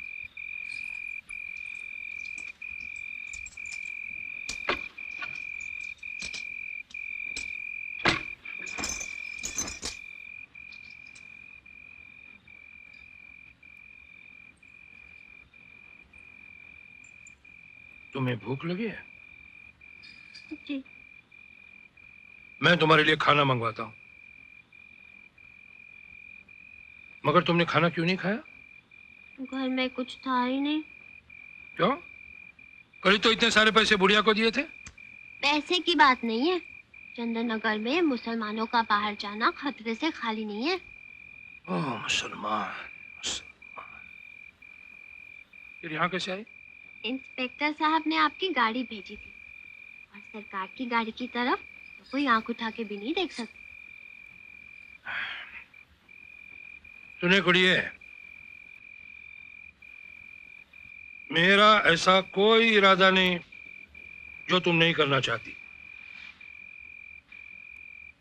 तुम्हें भूख लगी है?
जी।
मैं तुम्हारे लिए खाना मंगवाता हूँ। मगर तुमने खाना क्यों नहीं खाया?
घर में कुछ था ही नहीं।
क्यों? कल तो इतने सारे पैसे बुढ़िया को दिए थे।
पैसे की बात नहीं है, चंदननगर में मुसलमानों का बाहर जाना खतरे से खाली नहीं है।
ओह मुसलमान, फिर यहाँ कैसे आए?
इंस्पेक्टर साहब ने आपकी गाड़ी भेजी थी, और सरकार की गाड़ी की तरफ तो कोई आंख उठा के भी नहीं देख सकता।
सुने कुड़िए, मेरा ऐसा कोई इरादा नहीं जो तुम नहीं करना चाहती।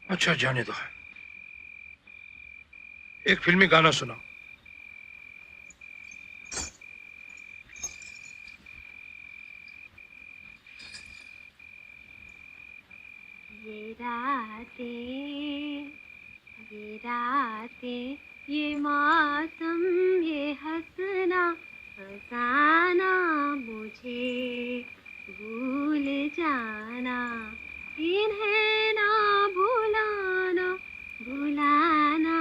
अच्छा जाने दो, एक फिल्मी गाना सुनाओ।
ये रातें, ये मौसम, ये हंसना फसाना, मुझे भूल जाना, इन्हें ना भुलाना, भुलाना।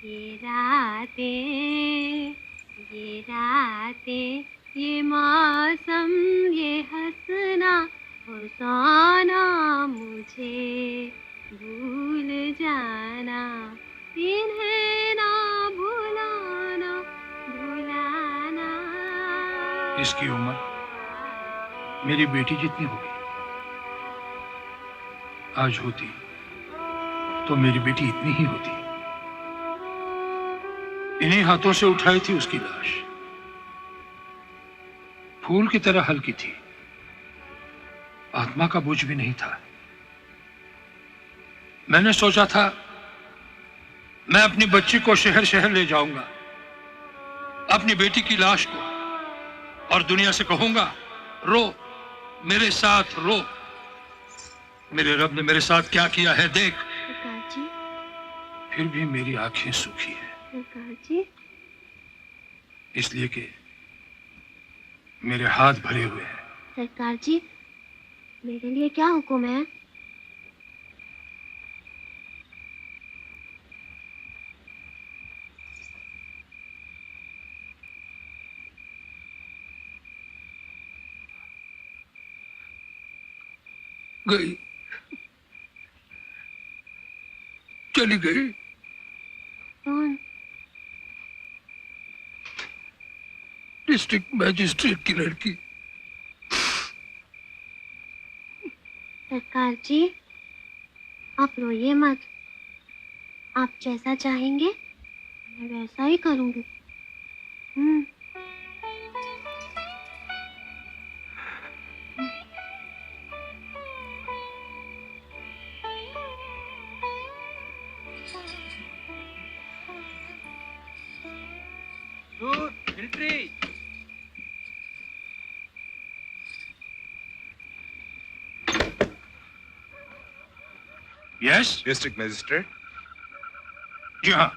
ये रातें, ये मौसम, ये हंसना फसाना, मुझे भूल जाना, इन्हें ना भुलाना, भुलाना।
इसकी उम्र मेरी बेटी जितनी होगी। आज होती तो मेरी बेटी इतनी ही होती। इन्हीं हाथों से उठाई थी उसकी लाश, फूल की तरह हल्की थी, आत्मा का बोझ भी नहीं था। मैंने सोचा था मैं अपनी बच्ची को शहर शहर ले जाऊंगा, अपनी बेटी की लाश को, और दुनिया से कहूंगा, रो मेरे साथ रो। मेरे रब ने मेरे साथ क्या किया है देख।
सरकार जी,
फिर भी मेरी आंखें सूखी है,
सरकार जी,
इसलिए कि मेरे हाथ भरे हुए हैं।
सरकार जी, मेरे लिए क्या हुक्म है?
गई, चली गई।
कौन?
डिस्ट्रिक्ट मैजिस्ट्रेट की लड़की।
सरकार जी, आप रोइए मत। आप जैसा चाहेंगे मैं वैसा ही करूंगी।
मिलिट्री।
Yes
district magistrate.
जी हाँ,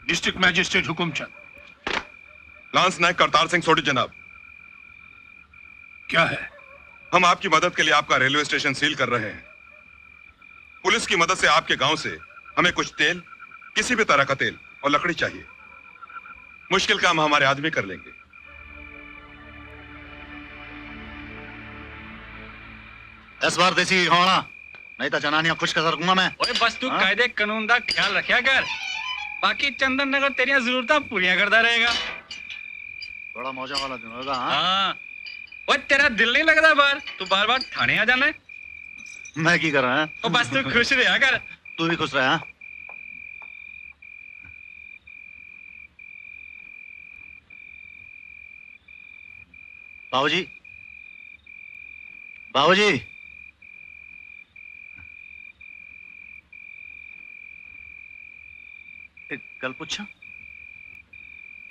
district magistrate Hukumchand.
Lance naik Kartar Singh Sodhi जनाब।
क्या है?
हम आपकी मदद के लिए आपका रेलवे स्टेशन सील कर रहे हैं। पुलिस की मदद से आपके गांव से हमें कुछ तेल, किसी भी तरह का तेल और लकड़ी चाहिए। मुश्किल काम हमारे आदमी कर लेंगे।
इस बार देसी होना, नहीं तो जनानियां खुश कर दूंगा मैं।
ओए बस तू कायदे कानून दा ख्याल रखा कर, बाकी चंदन नगर तेरिया जरूरतां पूरियां करता रहेगा।
बड़ा मौजा वाला दिन होगा।
हाँ, ओए तेरा दिल नहीं लगता बाहर? तू बार बार थाने आ जाना है।
मैं की कर रहा है?
तो बस तू खुश रहा कर।
तू भी खुश रहा। बाबूजी, बाबूजी, एक गल पूछा?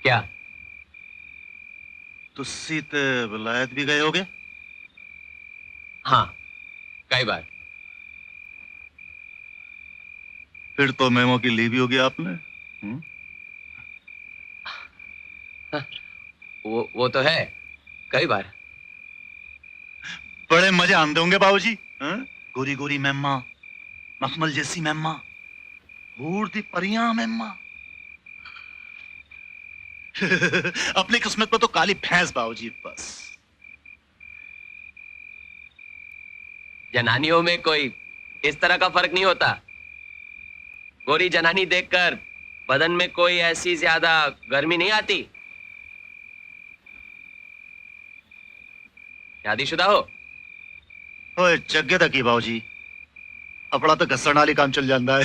क्या?
तुसी ते विलायत भी गए होगे?
हाँ, कई बार।
फिर तो मेमो की ली भी होगी आपने।
वो तो है, कई बार।
बड़े मजे आते होंगे बाबूजी। गोरी गोरी मेम्मा, मखमल जैसी मेम्मा, हूर दी परियां मेम्मा। अपनी किस्मत में तो काली भैंस बाबूजी बस।
जनानियों में कोई इस तरह का फर्क नहीं होता। गोरी जनानी देखकर बदन में कोई ऐसी ज्यादा गर्मी नहीं आती। शादीशुदा हो?
ओए जग्गे तक ही बाबूजी, अपना तो घसण वाली काम चल जाता है।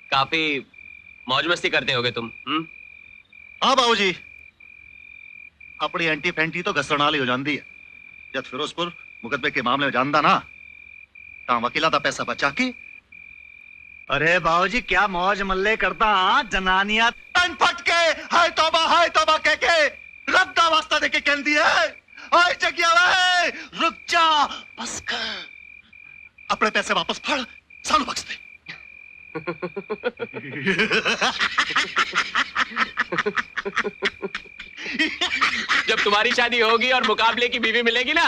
काफी मौज मस्ती करते होगे तुम।
हाँ बाबूजी, अपनी एंटी फैंटी तो घसण वाली हो जाती है। जब फिरोजपुर मुकदमे के मामले में जानता ना, ता वकीला दा पैसा बचा के। अरे बाबूजी क्या मौज मल्ले करता। जनानियां तन फट के हाय तौबा कह के रब दा वास्ता दे के कहती है, ओए जगिया वे रुक जा, बस कर, अपने पैसे वापस फड़, सानू बख्श दे।
जब तुम्हारी शादी होगी और मुकाबले की बीवी मिलेगी ना,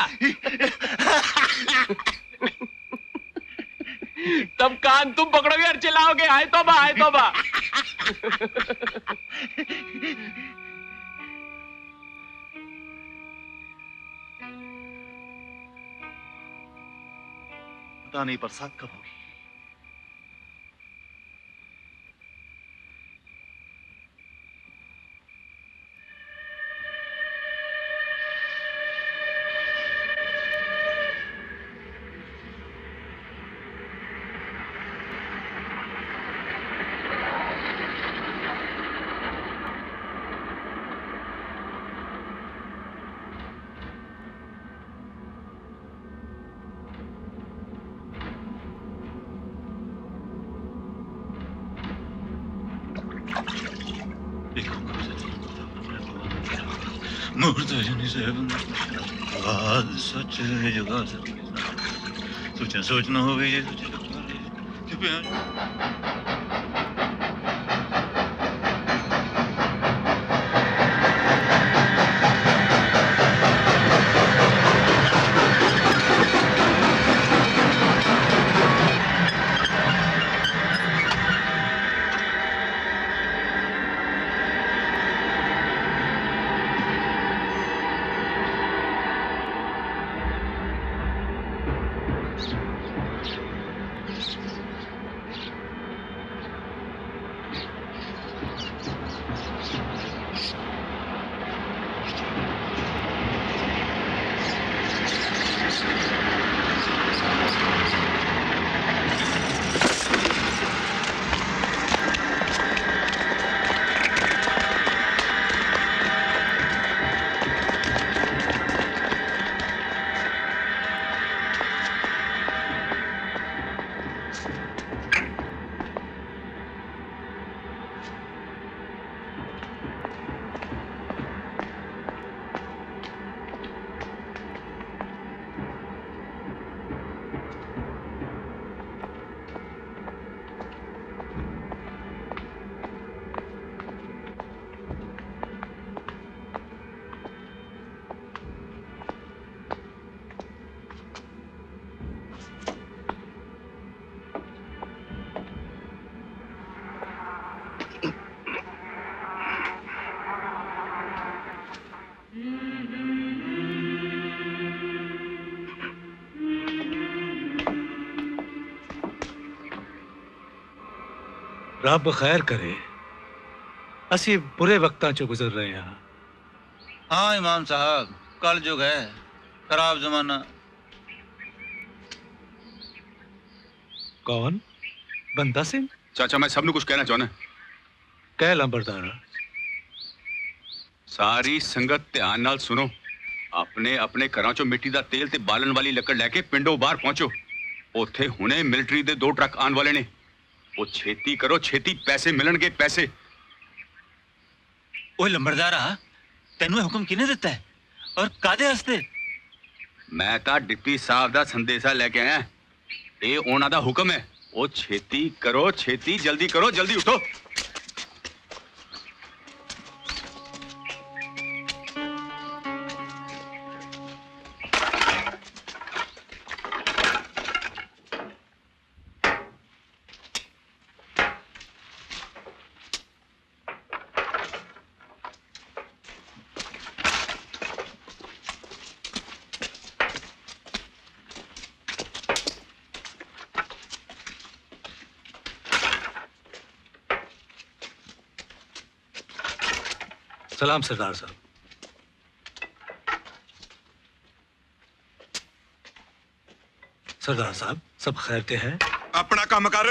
तब कान तुम पकड़ोगे और चिल्लाओगे, हाय तौबा, हाय तौबा।
पता नहीं बरसात कब होगी। मुर्तजनी से बात सच है जगह सोचना सोचना हो गई
रब खैर करे असी बुरे वक्तां चो गुजर रहे हैं।
हाँ इमाम साहब, कल जुग है, खराब जमाना।
कौन? बंदा सिंह?
चाचा मैं सबनू कुछ कहना चाहना।
कह लंबरदारा।
सारी संगत ध्यान नाल सुनो। अपने अपने घरां चों मिट्टी दा तेल ते बालन वाली लकड़ लैके पिंडों बाहर पहुंचो। उत्थे हुणे मिलिटरी दे 2 ट्रक आने वाले ने। वो छेती करो, छेती पैसे मिलणगे पैसे।
ओए लंबरदारा, तेनू ये हुक्म किने दिता है और कादे वास्ते?
मैं तां डिप्टी साहब दा संदेशा लेके आया। ये ओना दा हुक्म है। वो छेती करो, छेती जल्दी करो, जल्दी उठो।
सलाम सरदार साहब। सरदार साहब, सब खैर के हैं?
अपना काम कर।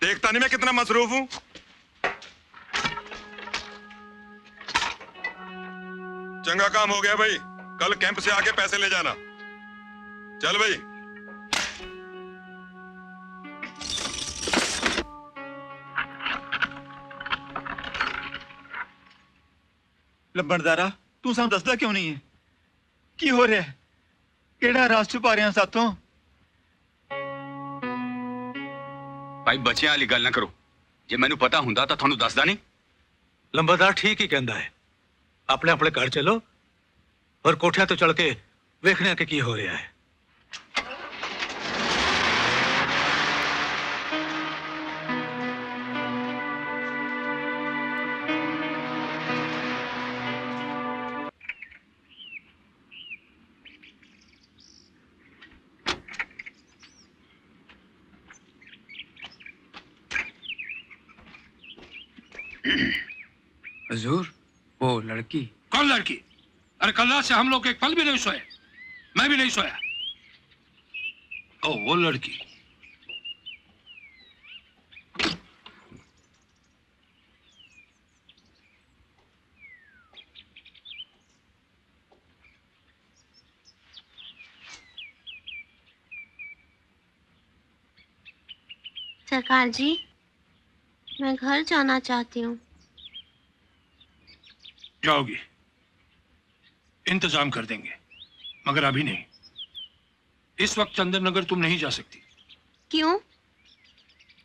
देखता नहीं मैं कितना मसरूफ हूं। चंगा काम हो गया भाई। कल कैंप से आके पैसे ले जाना। चल भाई।
लंबड़दारा, तू सानू दसदा क्यों नहीं है? की हो रहा है? केड़ा रास छुपा रहे हैं साथों?
भाई बच्चियां वाली गल ना करो। जे मैनू पता हुंदा तां थानू दसदा नहीं।
लंबरदार ठीक ही कहंदा है। अपने अपने घर चलो और कोठियां तो चढ़ के वेखने के की हो रहा है।
हुजूर, वो लड़की।
कौन लड़की? अरे कल रात से हम लोग एक पल भी नहीं सोए। मैं भी नहीं सोया। ओ वो लड़की।
सरकार जी, मैं घर जाना चाहती हूँ।
जाओगी, इंतजाम कर देंगे, मगर अभी नहीं। इस वक्त चंदन तुम नहीं जा सकती।
क्यों?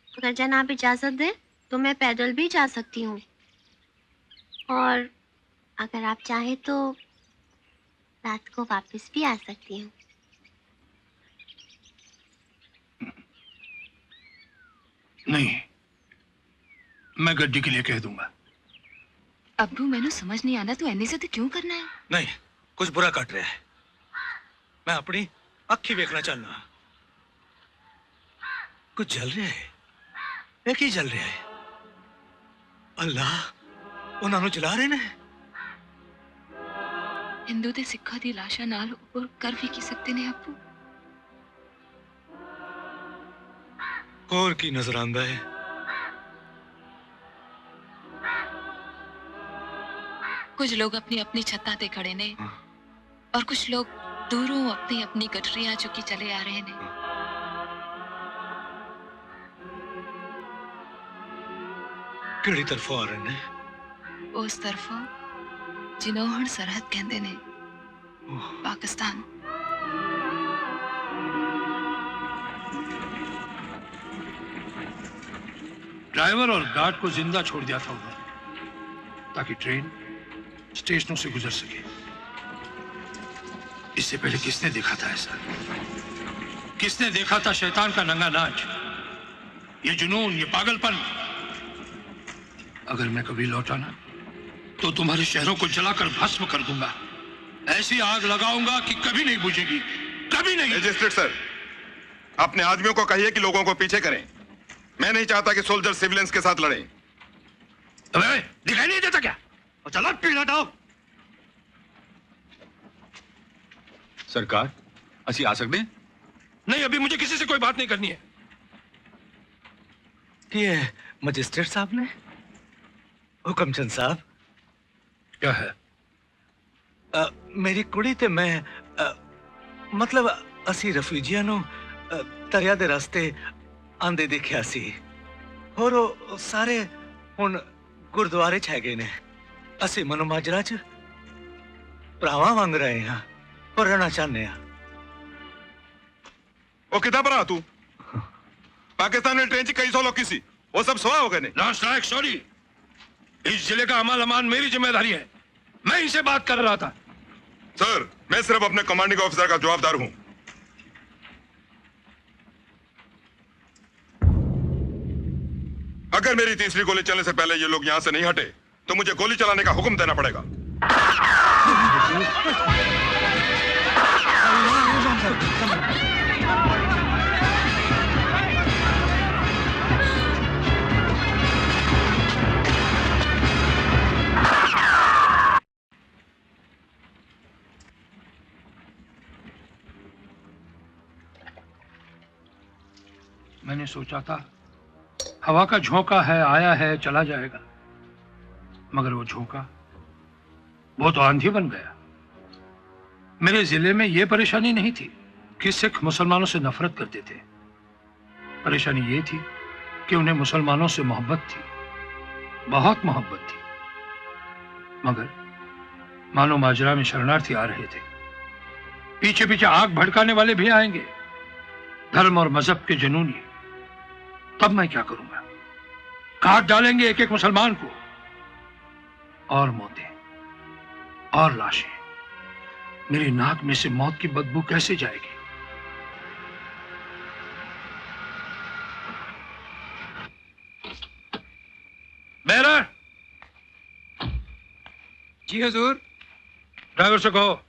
अगर जनाब इजाजत दे तो मैं पैदल भी जा सकती हूँ, और अगर आप चाहे तो रात को वापस भी आ सकती हूँ।
नहीं, मैं गड्डी के लिए कह दूंगा।
अब्बू मैंने समझ नहीं आना, तू एने से तो क्यों करना है?
नहीं, कुछ बुरा कट रहा है। मैं अपनी अखी देखना चाहना। कुछ जल रहा है, एक ही जल रहा है। अल्लाह, उन्होंने जला रहे ने।
हिंदू ते सिखा दी लाशा नाल ऊपर कर भी की सकते ने अब्बू।
और की नजर आंदा है।
कुछ लोग अपनी अपनी छत्ता ते खड़े ने, और कुछ लोग दूरों अपनी अपनी गठरियां चुकी चले आ रहे ने।
किहड़ी तरफों आ रहे ने?
उस तरफों जिन्हों हण सरहद कहंदे ने, पाकिस्तान।
ड्राइवर और गार्ड को जिंदा छोड़ दिया था उन्होंने, ताकि ट्रेन स्टेशनों से गुजर सके। इससे पहले किसने देखा था ऐसा? किसने देखा था शैतान का नंगा नाच, ये जुनून, ये पागलपन? अगर मैं कभी लौटा ना, तो तुम्हारे शहरों को जलाकर भस्म कर दूंगा। ऐसी आग लगाऊंगा कि कभी नहीं बुझेगी, कभी नहीं।
मजिस्ट्रेट सर, अपने आदमियों को कहिए कि लोगों को पीछे करें। मैं नहीं चाहता कि सोल्जर सिविलियंस के साथ लड़ें।
अबे, दिखाई नहीं देता क्या?
और चलो पीला डाओ।
सरकार, ਅਸੀਂ आ सकते हैं?
नहीं, अभी मुझे किसी से कोई बात नहीं करनी है।
ये मजिस्ट्रेट साहब ने हुकमचंद साहब।
क्या है?
मेरी कुड़ी ते मैं मतलब असी रफीजियां नु दरिया दे रास्ते आंदे देखिया सी, और वो सारे हुन गुरुद्वारे च हैगे ने। असी मनोमाजरा च भरावां वांग रहे हां और रहना चाहने हां।
वो कितना बड़ा तू? पाकिस्तान में ट्रेन च कई सौ लोग किसी, वो सब सवा हो गए ने।
लास्ट नायक सॉरी, इस जिले का अमल अमान मेरी जिम्मेदारी है। मैं इनसे बात कर रहा था।
सर, मैं सिर्फ अपने कमांडिंग ऑफिसर का जवाबदार हूं। अगर मेरी तीसरी गोली चलने से पहले ये लोग यहां से नहीं हटे, तो मुझे गोली चलाने का हुक्म देना पड़ेगा।
मैंने सोचा था हवा का झोंका है, आया है, चला जाएगा, मगर वो झोंका वो तो आंधी बन गया। मेरे जिले में यह परेशानी नहीं थी कि सिख मुसलमानों से नफरत करते थे। परेशानी ये थी कि उन्हें मुसलमानों से मोहब्बत थी, बहुत मोहब्बत थी। मगर मानो माजरा में शरणार्थी आ रहे थे, पीछे पीछे आग भड़काने वाले भी आएंगे, धर्म और मजहब के जुनूनी। तब मैं क्या करूंगा? काट डालेंगे एक एक मुसलमान को, और मौतें और लाशें। मेरी नाक में से मौत की बदबू कैसे जाएगी? बैरर!
जी हुजूर।
ड्राइवर से कहो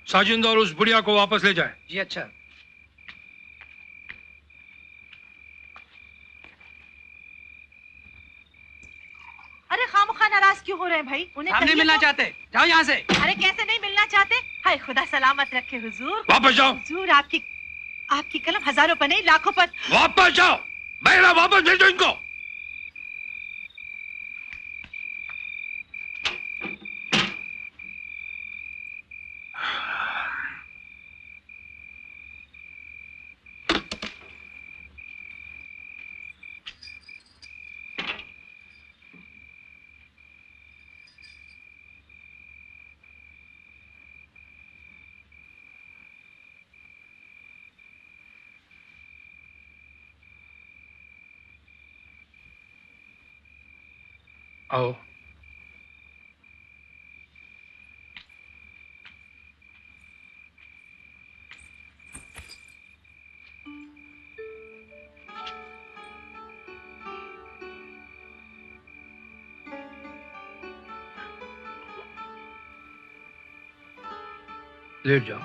साजिंद और उस बुढ़िया को वापस ले जाए।
जी अच्छा।
अरे खामखा नाराज क्यों हो रहे हैं भाई? उन्हें
हम नहीं
कहिए
मिलना
तो।
चाहते, जाओ यहाँ से।
अरे कैसे नहीं मिलना चाहते? हाय खुदा सलामत रखे हुजूर।
वापस जाओ।
हुजूर आपकी कलम हजारों पर नहीं लाखों पर।
वापस जाओ। बैरा वापस भेजो इनको। आओ। लेट जाओ।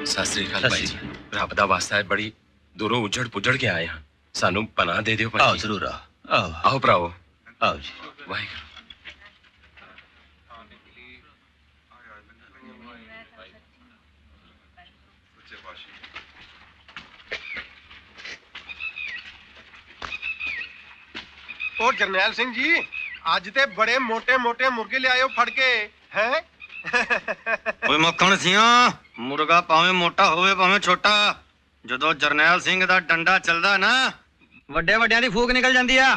सत श्री अकाल भाई जी। रब दा वास्ता है, बड़ी दूरों उजड़ पुजड़ के आए हैं, सानू पनाह दे दियो भाई।
आओ जरूर आओ।
आओ भराओ,
आओ जी।
वाहिगुरू।
ओ जरनैल सिंह जी, आज ते बड़े मोटे मोटे मुर्गे ले आयो फड़ के हैं।
ओए मक्खन सिंह, मुर्गा भावें मोटा होवे भावें छोटा, जदों जरनैल सिंह दा डंडा चलदा ना, ਵੱਡੇ ਵੱਡਿਆਂ ਦੀ ਫੂਕ ਨਿਕਲ ਜਾਂਦੀ ਆ।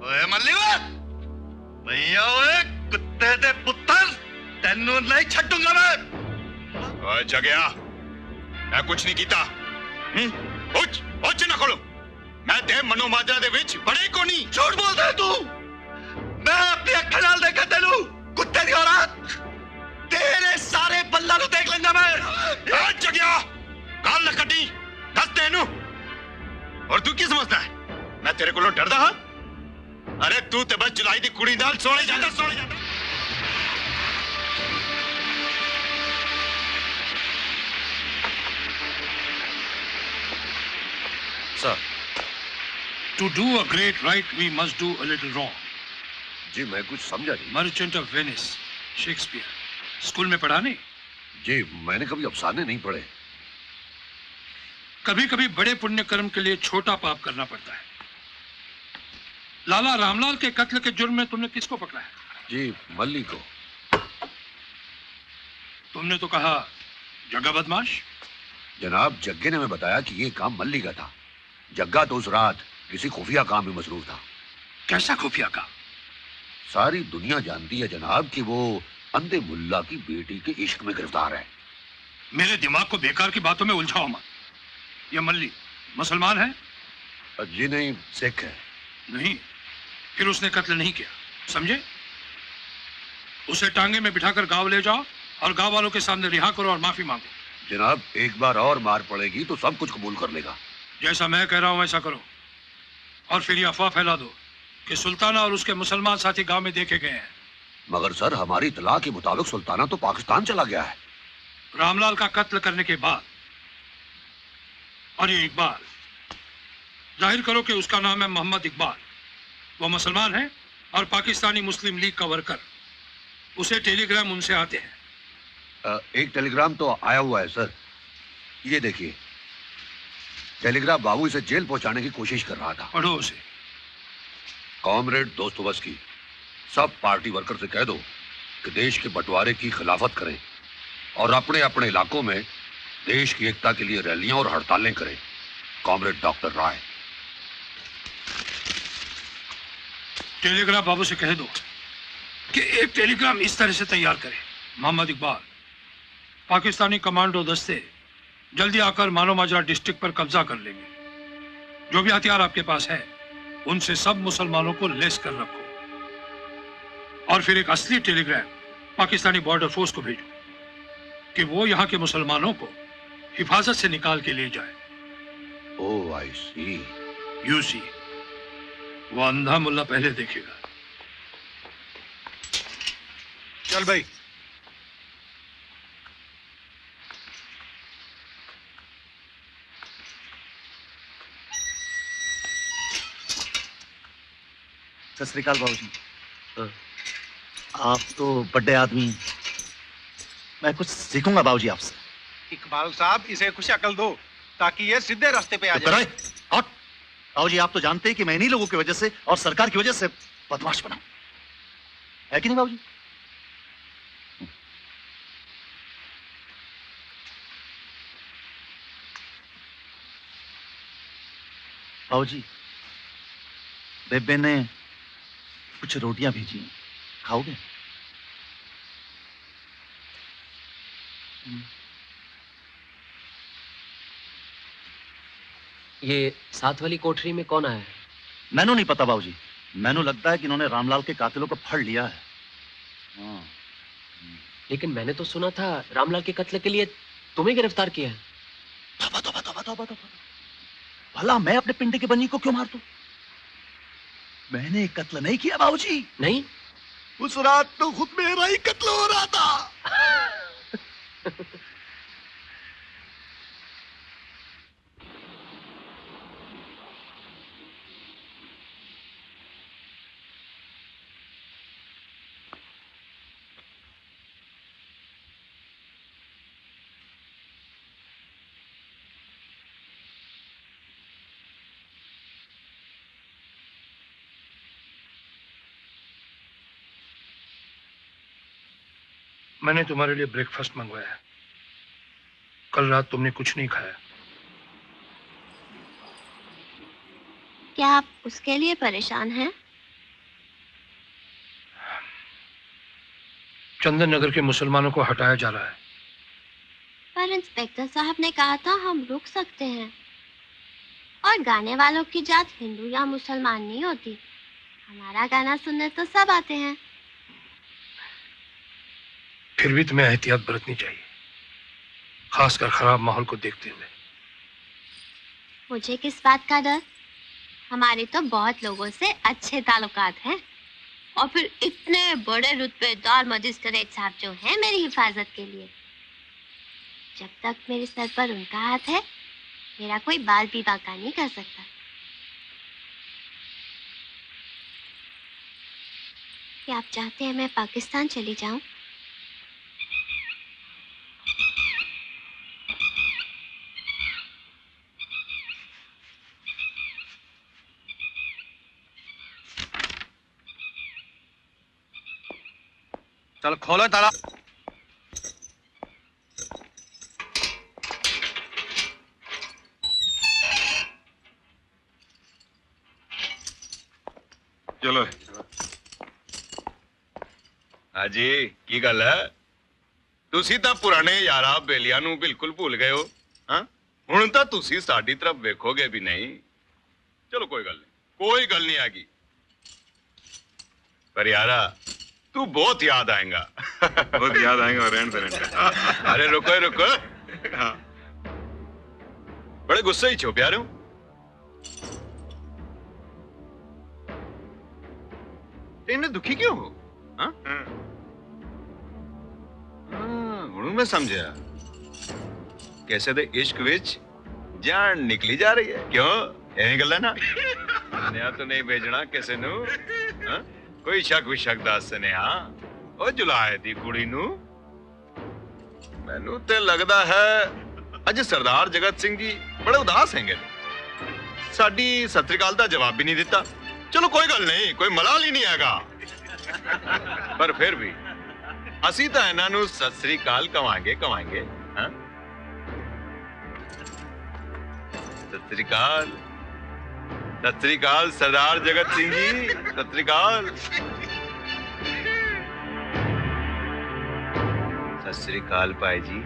ਓਏ ਮੱਲੀਵਾ, ਭਈਆ ਓਏ ਕੁੱਤੇ ਦੇ ਪੁੱਤਰ, ਤੈਨੂੰ ਨਹੀਂ ਛੱਡੂਗਾ ਮੈਂ।
ਓਏ ਜਗਿਆ, ਮੈਂ ਕੁਛ ਨਹੀਂ ਕੀਤਾ। ਉੱਚ ਨਾ ਖੋਲੋ, ਮੈਂ ਤੇ ਮਨੋ ਮਾਜਰਾ ਦੇ ਵਿੱਚ ਬੜੇ ਕੋਨੀ।
ਝੂਠ ਬੋਲਦਾ ਤੂੰ, ਮੈਂ ਆਪਣੀ ਅੱਖਾਂ ਨਾਲ ਦੇਖਿਆ ਤੈਨੂੰ, ਕੁੱਤੇ ਦੀ ਔਲਾਦ। ਤੇਰੇ ਸਾਰੇ ਬੱਲਾਂ ਨੂੰ ਦੇਖ ਲੈਂਦਾ ਮੈਂ।
ਆ ਜਗਿਆ, ਗੱਲ ਕੱਢੀ, ਦੱਸ ਤੈਨੂੰ। ਔਰ ਤੂੰ ਕੀ ਸਮਝਦਾ ਹੈ ਮੈਂ ਤੇਰੇ ਕੋਲੋਂ ਡਰਦਾ ਹਾਂ? ਅਰੇ ਤੂੰ ਤੇ ਬਸ ਜੁਲਾਈ ਦੀ ਕੁੜੀ ਨਾਲ ਸੋਹਣੇ ਜਾਂਦਾ।
Sir, to do a great right, we must do a little wrong.
जी मैं कुछ समझा नहीं।
Merchant of Venice, Shakespeare, school में पढ़ा नहीं?
जी मैंने कभी अफसाने नहीं पढ़े।
कभी कभी बड़े पुण्य कर्म के लिए छोटा पाप करना पड़ता है। लाला रामलाल के कत्ल के जुर्म में तुमने किसको पकड़ा है?
जी मल्ली को।
तुमने तो कहा जग्गा बदमाश।
जनाब जग्गे ने हमें बताया कि ये काम मल्ली का था। जग्गा तो उस रात किसी खुफिया काम में मसरूफ था।
कैसा खुफिया काम?
सारी दुनिया जानती है जनाब कि वो अंधे मुल्ला की बेटी के इश्क में गिरफ्तार है।
मेरे दिमाग को बेकार की बातों में उलझाओ मत। ये मल्ली मुसलमान है?
जी नहीं, सिख है।
नहीं, फिर उसने कत्ल नहीं किया, समझे? उसे टांगे में बिठाकर गांव ले जाओ और गांव वालों के सामने रिहा करो और माफी मांगो।
जनाब एक बार और मार पड़ेगी तो सब कुछ कबूल कर लेगा।
जैसा मैं कह रहा हूं वैसा करो, और फिर ये अफवाह फैला दो कि सुल्ताना और उसके मुसलमान साथी गांव में देखे गए हैं।
मगर सर हमारी इतला के मुताबिक सुल्ताना तो पाकिस्तान चला गया है।
रामलाल का कत्ल करने के बाद, और ये इकबाल, जाहिर करो कि उसका नाम है मोहम्मद इकबाल। वो मुसलमान है और पाकिस्तानी मुस्लिम लीग का वर्कर। उसे टेलीग्राम उनसे आते हैं।
एक टेलीग्राम तो आया हुआ है सर, ये देखिए। टेलीग्राम बाबू इसे जेल पहुंचाने की कोशिश कर रहा था।
पढ़ो उसे।
कॉमरेड दोस्तोवस्की, सब पार्टी वर्कर से कह दो कि देश के बंटवारे की खिलाफत करें और अपने अपने इलाकों में देश की एकता के लिए रैलियां और हड़तालें करें। कॉमरेड डॉक्टर राय।
टेलीग्राम बाबू से कह दो कि एक टेलीग्राम इस तरह से तैयार करें। मोहम्मद इकबाल, पाकिस्तानी कमांडो दस्ते जल्दी आकर मानो माजरा डिस्ट्रिक्ट पर कब्जा कर लेंगे। जो भी हथियार आपके पास है उनसे सब मुसलमानों को लेस कर रखो। और फिर एक असली टेलीग्राम पाकिस्तानी बॉर्डर फोर्स को भेजो कि वो यहाँ के मुसलमानों को हिफाजत से निकाल के ले जाए।
ओह आई सी।
You see. वो अंधा मुल्ला पहले देखेगा।
चल भाई।
सत श्री अकाल बाबूजी। आप तो बड़े आदमी हैं। मैं कुछ सीखूंगा बाबूजी आपसे।
इकबाल साहब इसे कुछ अकल दो ताकि ये सीधे रास्ते पे आ जाए।
बाबूजी आप तो जानते हैं कि मैं इन्हीं लोगों की वजह से और सरकार की वजह से बदमाश बना, है कि नहीं बाबूजी? बाबूजी बेबे ने कुछ रोटियां भेजी हैं, खाओगे?
ये साथ वाली कोठरी में कौन आया है?
मैनू नहीं पता बाबूजी। मैनू लगता है कि इन्होंने रामलाल के कातिलों को फड़ लिया है। हाँ।
लेकिन मैंने तो सुना था रामलाल के कत्ल के लिए तुम्हें गिरफ्तार किया है।
तौबा तौबा तौबा तौबा तौबा। भला मैं अपने पिंडे के बन्नी को क्यों मार दूं? मैंने कत्ल नहीं किया बाबूजी।
नहीं?
उस रात तो खुद मेरा ही कत्ल हो रहा था।
मैंने तुम्हारे लिए ब्रेकफास्ट मंगवाया है। कल रात तुमने कुछ नहीं खाया।
क्या आप उसके लिए परेशान हैं?
चंदन नगर के मुसलमानों को हटाया जा रहा है।
पर इंस्पेक्टर साहब ने कहा था हम रुक सकते हैं। और गाने वालों की जात हिंदू या मुसलमान नहीं होती। हमारा गाना सुनने तो सब आते हैं।
फिर भी तुम्हें एहतियात बरतनी चाहिए, खासकर खराब माहौल को देखते हुए।
मुझे किस बात का डर? हमारे तो बहुत लोगों से अच्छे ताल्लुकात हैं। और फिर इतने बड़े रुतबेदार मजिस्ट्रेट साहब जो हैं मेरी हिफाजत के लिए। जब तक मेरे सर पर उनका हाथ है, मेरा कोई बाल भी बांका नहीं कर सकता। क्या आप चाहते हैं मैं पाकिस्तान चली जाऊं?
चल खोलो ताला।
चलो
हाजी की गल है? तुसी तां पुराने यारा बेलियां नूं बिल्कुल भूल गए हो। हां हुण तां तुसी साडी तरफ वेखोगे भी नहीं। चलो कोई गल नहीं आगी। पर यारा तू बहुत याद आएगा।
बहुत याद आएगा। रहने दे।
अरे रुको। हाँ। बड़े गुस्से ही छो प्यारे हो। इन्हें दुखी क्यों हो? मैं समझा कैसे दे इश्क विच जान निकली जा रही है। क्यों एवें गल्लां ना नया तो नहीं भेजना किसे नू। कोई शक विशक दस स्नेहा ओ जुलाए दी कुड़ी नू। मैनू ते लगदा है अज सरदार जगत सिंह जी बड़े उदास हैंगे। साडी सत श्री अकाल दा जवाब भी नहीं दिता। चलो कोई गल नहीं, कोई मलाल ही नहीं हैगा। पर फिर भी असी तो इन्हां नू सत श्री अकाल कवांगे। हां सत श्री अकाल सरदार जगत सिंह जी। सत श्री अकाल। सत श्री अकाल भाई जी।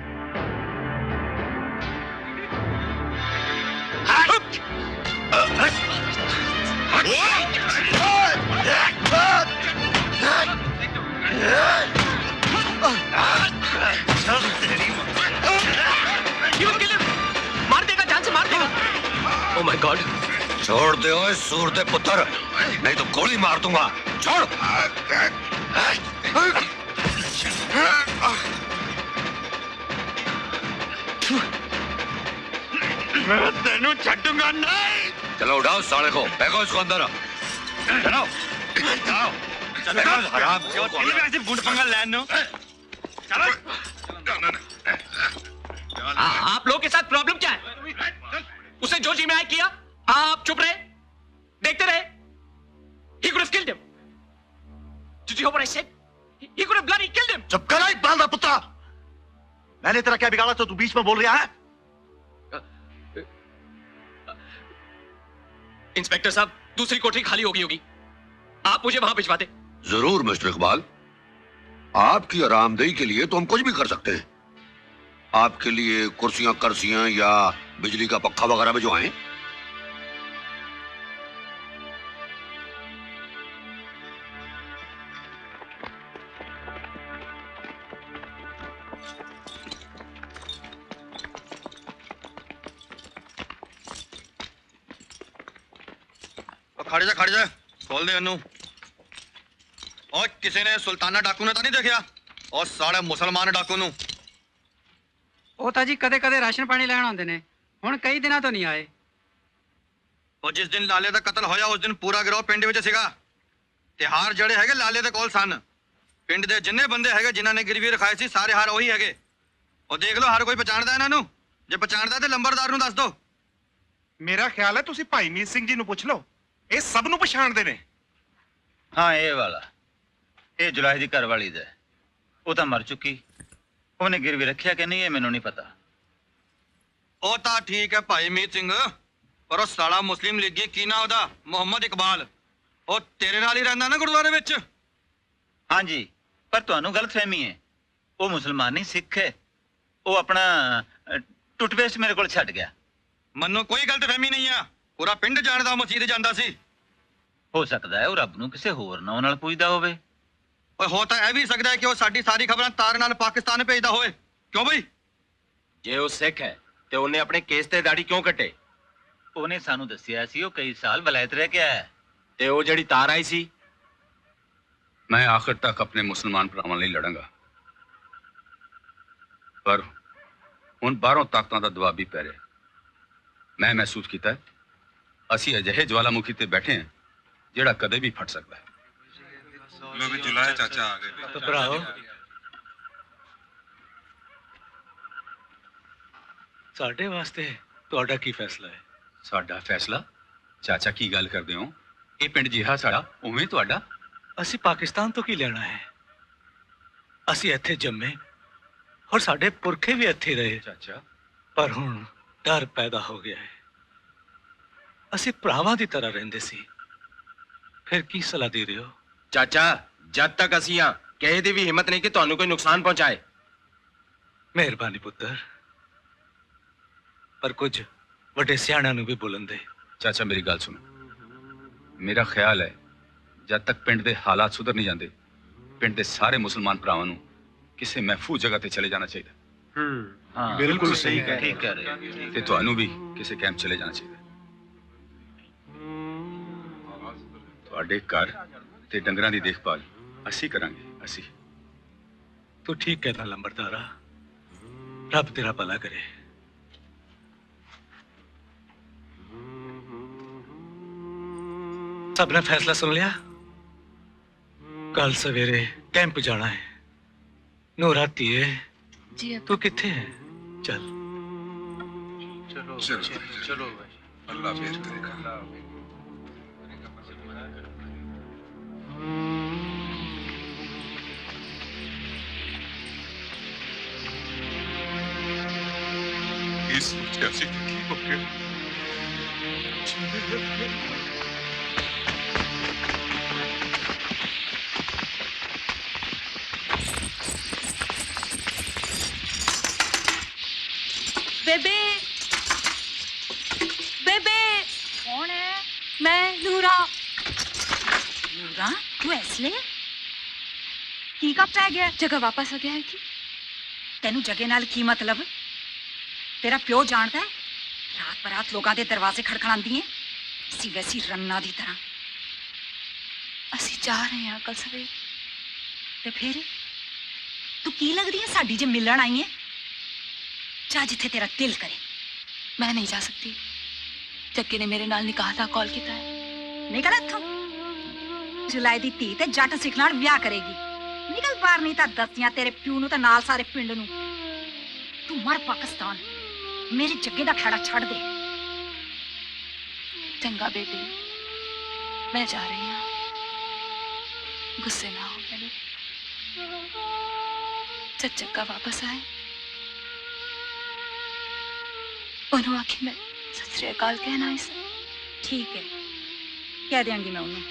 My God.
छोड़ दे ओए सूरते पुत्र, नहीं तो गोली मार दूंगा। छोड़।
मैं तेनू छड्डूंगा नहीं।
चलो उठाओ साले को, फेंको इसको अंदर।
चलो जाओ चलो हराम क्यों तेरे में ऐसे गुंड पंगा लैन नो। चलो
आप लोगों के साथ प्रॉब्लम क्या है? उसे जो जी में आए किया, आप चुप रहे, देखते रहे। He could have killed him. Did you hear what I said? He could have bloody killed him.
चुप कर बाल दा पुत्रा। मैंने तेरा क्या बिगाड़ा तो तू बीच में बोल रहा है?
इंस्पेक्टर साहब, दूसरी कोठरी खाली हो गई होगी, आप मुझे वहां भिजवा दे।
जरूर मिस्टर इकबाल, आपकी आरामदेही के लिए तो हम कुछ भी कर सकते हैं। आपके लिए कुर्सियां कर्सियां या बिजली का पक्का वगैरह भी जो आए।
खड़ जा खोल दे इनू। और किसी ने सुल्ताना डाकू ने तो नहीं देखा और साढ़े मुसलमान डाकू नू।
ਉਹ ਤਾਂ ਜੀ ਕਦੇ ਕਦੇ ਰਾਸ਼ਨ ਪਾਣੀ ਲੈਣ ਆਉਂਦੇ ਨੇ, ਹੁਣ ਕਈ ਦਿਨਾਂ ਤੋਂ ਨਹੀਂ ਆਏ।
और जिस दिन लाले का कत्ल होया उस दिन पूरा गिरोह पिंड विच सीगा ते हार जड़े हैगे लाले दे कोल सन। पिंड दे जिन्ने बंदे हैगे जिन्हां ने गिरवी रखाए सी सारे हार वही हैगे। और देख लो हर कोई पहचानदा इन्हां नू, जे पहचानदा ते लंबरदार नू दस दो।
मेरा ख्याल है तुसी भाई मीत सिंह जी नू पुछ लो, ये सब नू पछाणदे ने।
हाँ ये वाला, ये जुलाई दी घरवाली दा, वो तो मर चुकी, ਉਹਨੇ गिरवी रखिया कि नहीं ये मैनू नहीं पता।
ਉਹ ਤਾਂ ਠੀਕ ਹੈ ਭਾਈ ਮੀਤ ਸਿੰਘ, ਪਰ ਉਹ ਸਾਲਾ ਮੁਸਲਿਮ ਲੀਗੀ ਕੀ ਨਾ ਉਹਦਾ ਮੁਹੰਮਦ ਇਕਬਾਲ, ਉਹ ਤੇਰੇ ਨਾਲ ਹੀ ਰਹਿੰਦਾ ਨਾ ਗੁਰਦੁਆਰੇ ਵਿੱਚ।
हाँ जी, पर ਤੁਹਾਨੂੰ ਗਲਤਫਹਿਮੀ ਹੈ, ਉਹ ਮੁਸਲਮਾਨ ਨਹੀਂ ਸਿੱਖ ਹੈ। ਉਹ ਆਪਣਾ ਟੁੱਟਪੇਸਟ ਮੇਰੇ ਕੋਲ ਛੱਡ ਗਿਆ।
ਮੈਨੂੰ ਕੋਈ ਗਲਤਫਹਿਮੀ ਨਹੀਂ ਆ, ਪੂਰਾ ਪਿੰਡ ਜਾਣਦਾ ਮਸਜਿਦ ਜਾਂਦਾ ਸੀ।
ਹੋ ਸਕਦਾ ਹੈ ਉਹ ਰੱਬ ਨੂੰ ਕਿਸੇ ਹੋਰ ਨਾਂ ਨਾਲ ਪੁੱਜਦਾ ਹੋਵੇ।
ਓਏ ਹੋ ਤਾਂ ਇਹ ਵੀ ਸਕਦਾ ਹੈ ਕਿ ਉਹ ਸਾਡੀ ਸਾਰੀ ਖਬਰਾਂ ਤਾਰ ਨਾਲ ਪਾਕਿਸਤਾਨ ਭੇਜਦਾ ਹੋਵੇ। ਕਿਉਂ ਬਈ?
ਜੇ ਉਹ ਸਿੱਖ ਹੈ ਤੇ ਉਹਨੇ ਆਪਣੇ ਕੇਸ ਤੇ ਦਾੜੀ ਕਿਉਂ ਕੱਟੇ?
ਉਹਨੇ ਸਾਨੂੰ ਦੱਸਿਆ ਸੀ ਉਹ ਕਈ ਸਾਲ ਵਲਾਇਤ ਰਹਿ ਕੇ ਆਇਆ
ਤੇ ਉਹ ਜਿਹੜੀ ਤਾਰ ਆਈ ਸੀ।
मैं आखिर तक अपने मुसलमान भरावां लई लड़ांगा, पर हुण बाहरों ताकतां दा दबाव भी पै रिहा। मैं महसूस कीता है असीं अजिहे ज्वालामुखी ते बैठे हैं जिहड़ा कदे भी फट सकदा है।
लो भी जुलाए चाचा आ गए।
तो भराओ, ਸਾਡੇ ਵਾਸਤੇ ਤੁਹਾਡਾ ਕੀ ਫੈਸਲਾ ਹੈ?
साडा फैसला? चाचा की गल करदे हो? ਇਹ ਪਿੰਡ ਜਿਹਾ ਸਾਡਾ ਉਵੇਂ ਤੁਹਾਡਾ।
ਅਸੀਂ ਪਾਕਿਸਤਾਨ ਤੋਂ ਕੀ ਲੈਣਾ ਹੈ? ਅਸੀਂ ਇੱਥੇ ਜੰਮੇ ਔਰ ਸਾਡੇ ਪੁਰਖੇ ਵੀ ਇੱਥੇ ਰਹੇ
ਚਾਚਾ,
ਪਰ ਹੁਣ ਡਰ ਪੈਦਾ ਹੋ ਗਿਆ ਹੈ। ਅਸੀਂ ਭਰਾਵਾਂ ਦੀ ਤਰ੍ਹਾਂ ਰਹਿੰਦੇ ਸੀ, ਫਿਰ ਕੀ ਸਲਾਹ ਦੇ ਰਹੇ ਹੋ?
ਚਾਚਾ, ਜਦ ਤੱਕ ਅਸੀਂ ਆ ਕਿਸੇ ਦੀ ਵੀ ਹਿੰਮਤ ਨਹੀਂ ਕਿ ਤੁਹਾਨੂੰ ਕੋਈ ਨੁਕਸਾਨ ਪਹੁੰਚਾਏ।
ਮਿਹਰਬਾਨੀ ਪੁੱਤਰ, ਪਰ ਕੁਝ ਵੱਡੇ ਸਿਆਣਿਆਂ ਨੂੰ ਵੀ ਬੋਲਣ ਦੇ।
ਚਾਚਾ ਮੇਰੀ ਗੱਲ ਸੁਣੋ, ਮੇਰਾ ਖਿਆਲ ਹੈ ਜਦ ਤੱਕ ਪਿੰਡ ਦੇ ਹਾਲਾਤ ਸੁਧਰ ਨਹੀਂ ਜਾਂਦੇ ਪਿੰਡ ਦੇ ਸਾਰੇ ਮੁਸਲਮਾਨ ਭਰਾਵਾਂ ਨੂੰ ਕਿਸੇ ਮਹਿਫੂਜ਼ ਜਗ੍ਹਾ ਤੇ ਚਲੇ ਜਾਣਾ ਚਾਹੀਦਾ।
ਹਾਂ
ਬਿਲਕੁਲ ਸਹੀ ਕਹਿ ਰਹੇ
ਠੀਕ ਕਹਿ ਰਹੇ ਹੋ।
ਤੇ ਤੁਹਾਨੂੰ ਵੀ ਕਿਸੇ ਕੈਂਪ ਚਲੇ ਜਾਣਾ ਚਾਹੀਦਾ। ਤੁਹਾਡੇ ਘਰ ਤੇ ਡੰਗਰਾਂ ਦੀ ਦੇਖਭਾਲ ਅਸੀਂ ਕਰਾਂਗੇ। ਅਸੀਂ।
ਤੂੰ ਠੀਕ ਕਹਿਣਾ ਲੰਬਰਦਾਰਾ, ਰੱਬ ਤੇਰਾ ਭਲਾ ਕਰੇ। सबने फैसला सुन लिया? कल सवेरे कैंप जाना है। नूराती है
जी अब
तू किथे है? चल
चलो चलो चलो अल्लाह खैर करेगा। इस सोचा की हो गया।
बेबे बेबे कौन है? मैं नूरा।
ਨੂਰਾ ਤੂੰ ਐਸਲੇ ਕੀ ਕੱਪ ਪੈ ਗਿਆ?
जगह वापस आ गया है कि
ਤੈਨੂੰ ਜਗੇ ਨਾਲ ਕੀ ਮਤਲਬ? ਤੇਰਾ ਪਿਓ ਜਾਣਦਾ ਹੈ ਰਾਤ ਬਰਾਤ ਲੋਕਾਂ ਦੇ ਦਰਵਾਜ਼ੇ ਖੜਖੜਾਉਂਦੀ ਹੈ ਸੀ ਵੈਸੀ ਰੰਨਾ ਦੀ ਤਰ੍ਹਾਂ।
ਅਸੀਂ ਜਾ ਰਹੇ ਹਾਂ ਕੱਲ ਸਵੇਰੇ।
ਤੇ ਫਿਰ ਤੂੰ ਕੀ ਲੱਗਦੀ ਹੈ ਸਾਡੀ ਜੇ ਮਿਲਣ ਆਈ ਹੈ? ਜਾ ਜਿੱਥੇ ਤੇਰਾ ਦਿਲ ਕਰੇ।
ਮੈਂ ਨਹੀਂ ਜਾ ਸਕਦੀ। ਚੱਕੇ ਨੇ ਮੇਰੇ ਨਾਲ ਨਿਕਾਹ ਦਾ ਕਾਲ ਕੀਤਾ ਹੈ।
ਨਿਕਲ ਇੱਥੋਂ। ਜੁਲਾਈ ਦੀ ਧੀ ਤੇ ਜੱਟ ਸਿੱਖ ਨਾਲ ਵਿਆਹ ਕਰੇਗੀ। ਨਿਕਲ ਬਾਹਰ, ਨਹੀਂ ਤਾਂ ਦੱਸਿਆ ਤੇਰੇ ਪਿਓ ਨੂੰ ਤੇ ਨਾਲ ਸਾਰੇ ਪਿੰਡ ਨੂੰ। ਤੂੰ ਮਰ ਪਾਕਿਸਤਾਨ, ਮੇਰੇ ਜੱਗੇ ਦਾ ਖੜਾ ਛੱਡ ਦੇ।
ਚੰਗਾ ਬੇਬੇ, ਮੈਂ ਜਾ ਰਹੀ ਹਾਂ। गुस्से ना हो पहले। जब चक्का वापस आए उन्होंने आखिर में सत श्री अकाल कहना इसे।
ठीक है, कह देंगी मैं उन्हें।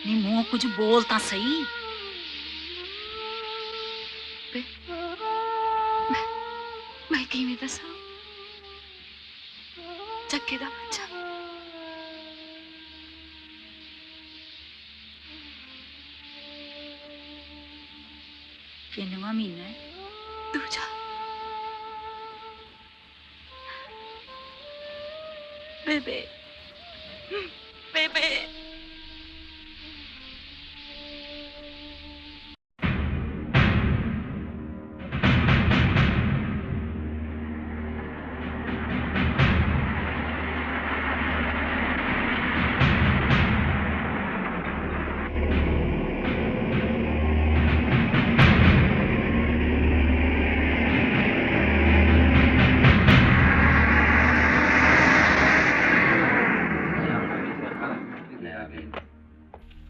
नहीं मुंह कुछ बोलता सही।
मैं किवें दसां चक्के दा बच्चा
किन्नवा महीना है?
दूजा। बेबे बेबे